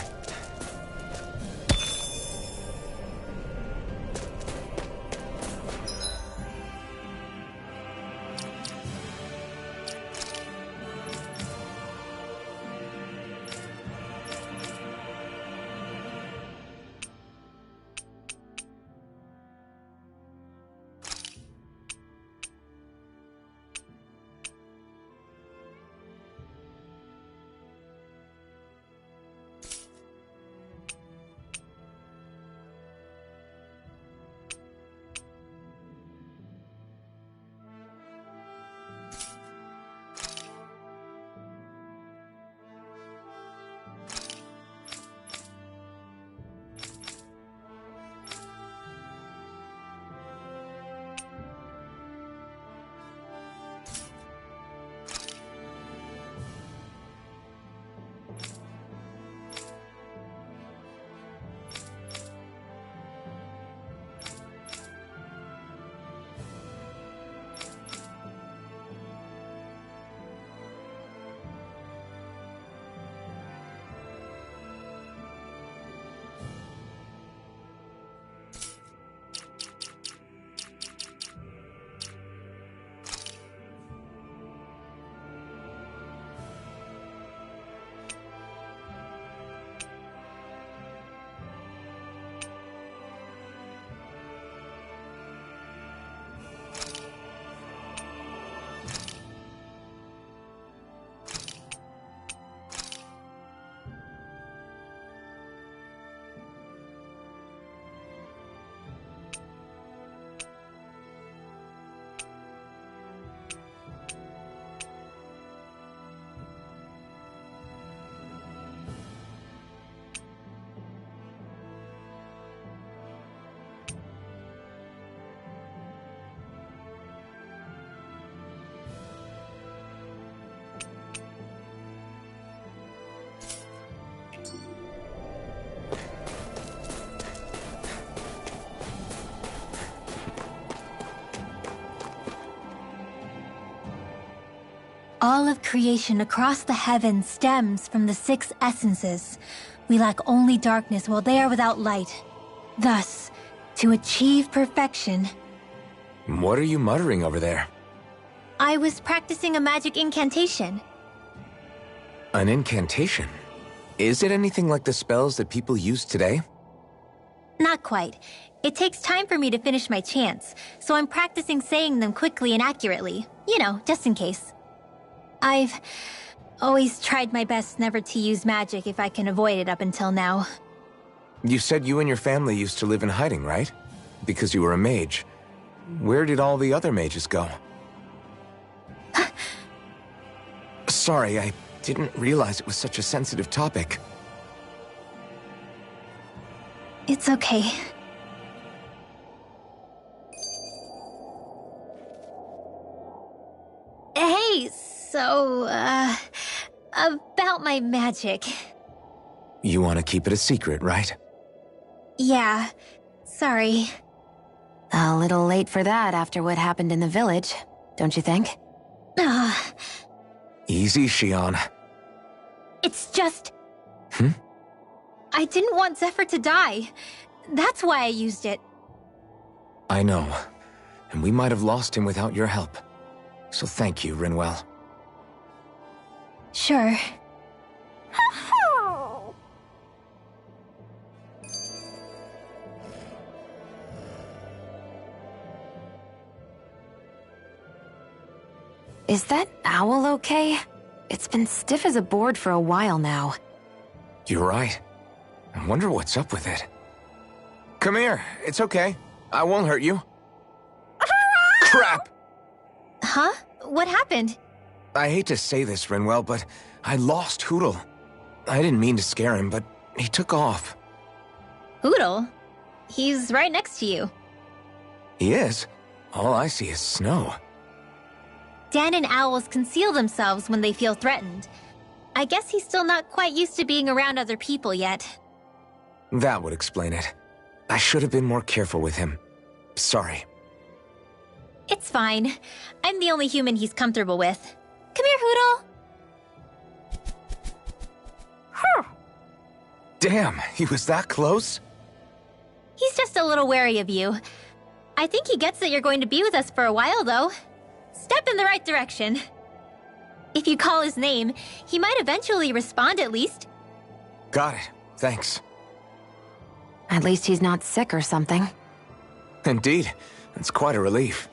All of creation across the heavens stems from the 6 essences. We lack only darkness while they are without light. Thus, to achieve perfection... What are you muttering over there? I was practicing a magic incantation. An incantation? Is it anything like the spells that people use today? Not quite. It takes time for me to finish my chants, so I'm practicing saying them quickly and accurately. You know, just in case. I've always tried my best never to use magic if I can avoid it up until now. You said you and your family used to live in hiding, right? Because you were a mage. Where did all the other mages go? Sorry, I didn't realize it was such a sensitive topic. It's okay. Hey, so, about my magic. You want to keep it a secret, right? Yeah, sorry. A little late for that after what happened in the village, don't you think? Easy, Shion. It's just... I didn't want Zephyr to die. That's why I used it. I know. And we might have lost him without your help. So thank you, Rinwell. Sure. Is that owl okay? It's been stiff as a board for a while now. You're right. I wonder what's up with it. Come here. It's okay. I won't hurt you. Crap! Huh? What happened? I hate to say this, Rinwell, but I lost Hootle. I didn't mean to scare him, but he took off. Hootle? He's right next to you. He is? All I see is snow. Dan and owls conceal themselves when they feel threatened. I guess he's still not quite used to being around other people yet. That would explain it. I should have been more careful with him. Sorry. It's fine. I'm the only human he's comfortable with. Come here, Hootle. Damn, he was that close? He's just a little wary of you. I think he gets that you're going to be with us for a while, though. Step in the right direction. If you call his name, he might eventually respond at least. Got it. Thanks. At least he's not sick or something. Indeed. That's quite a relief.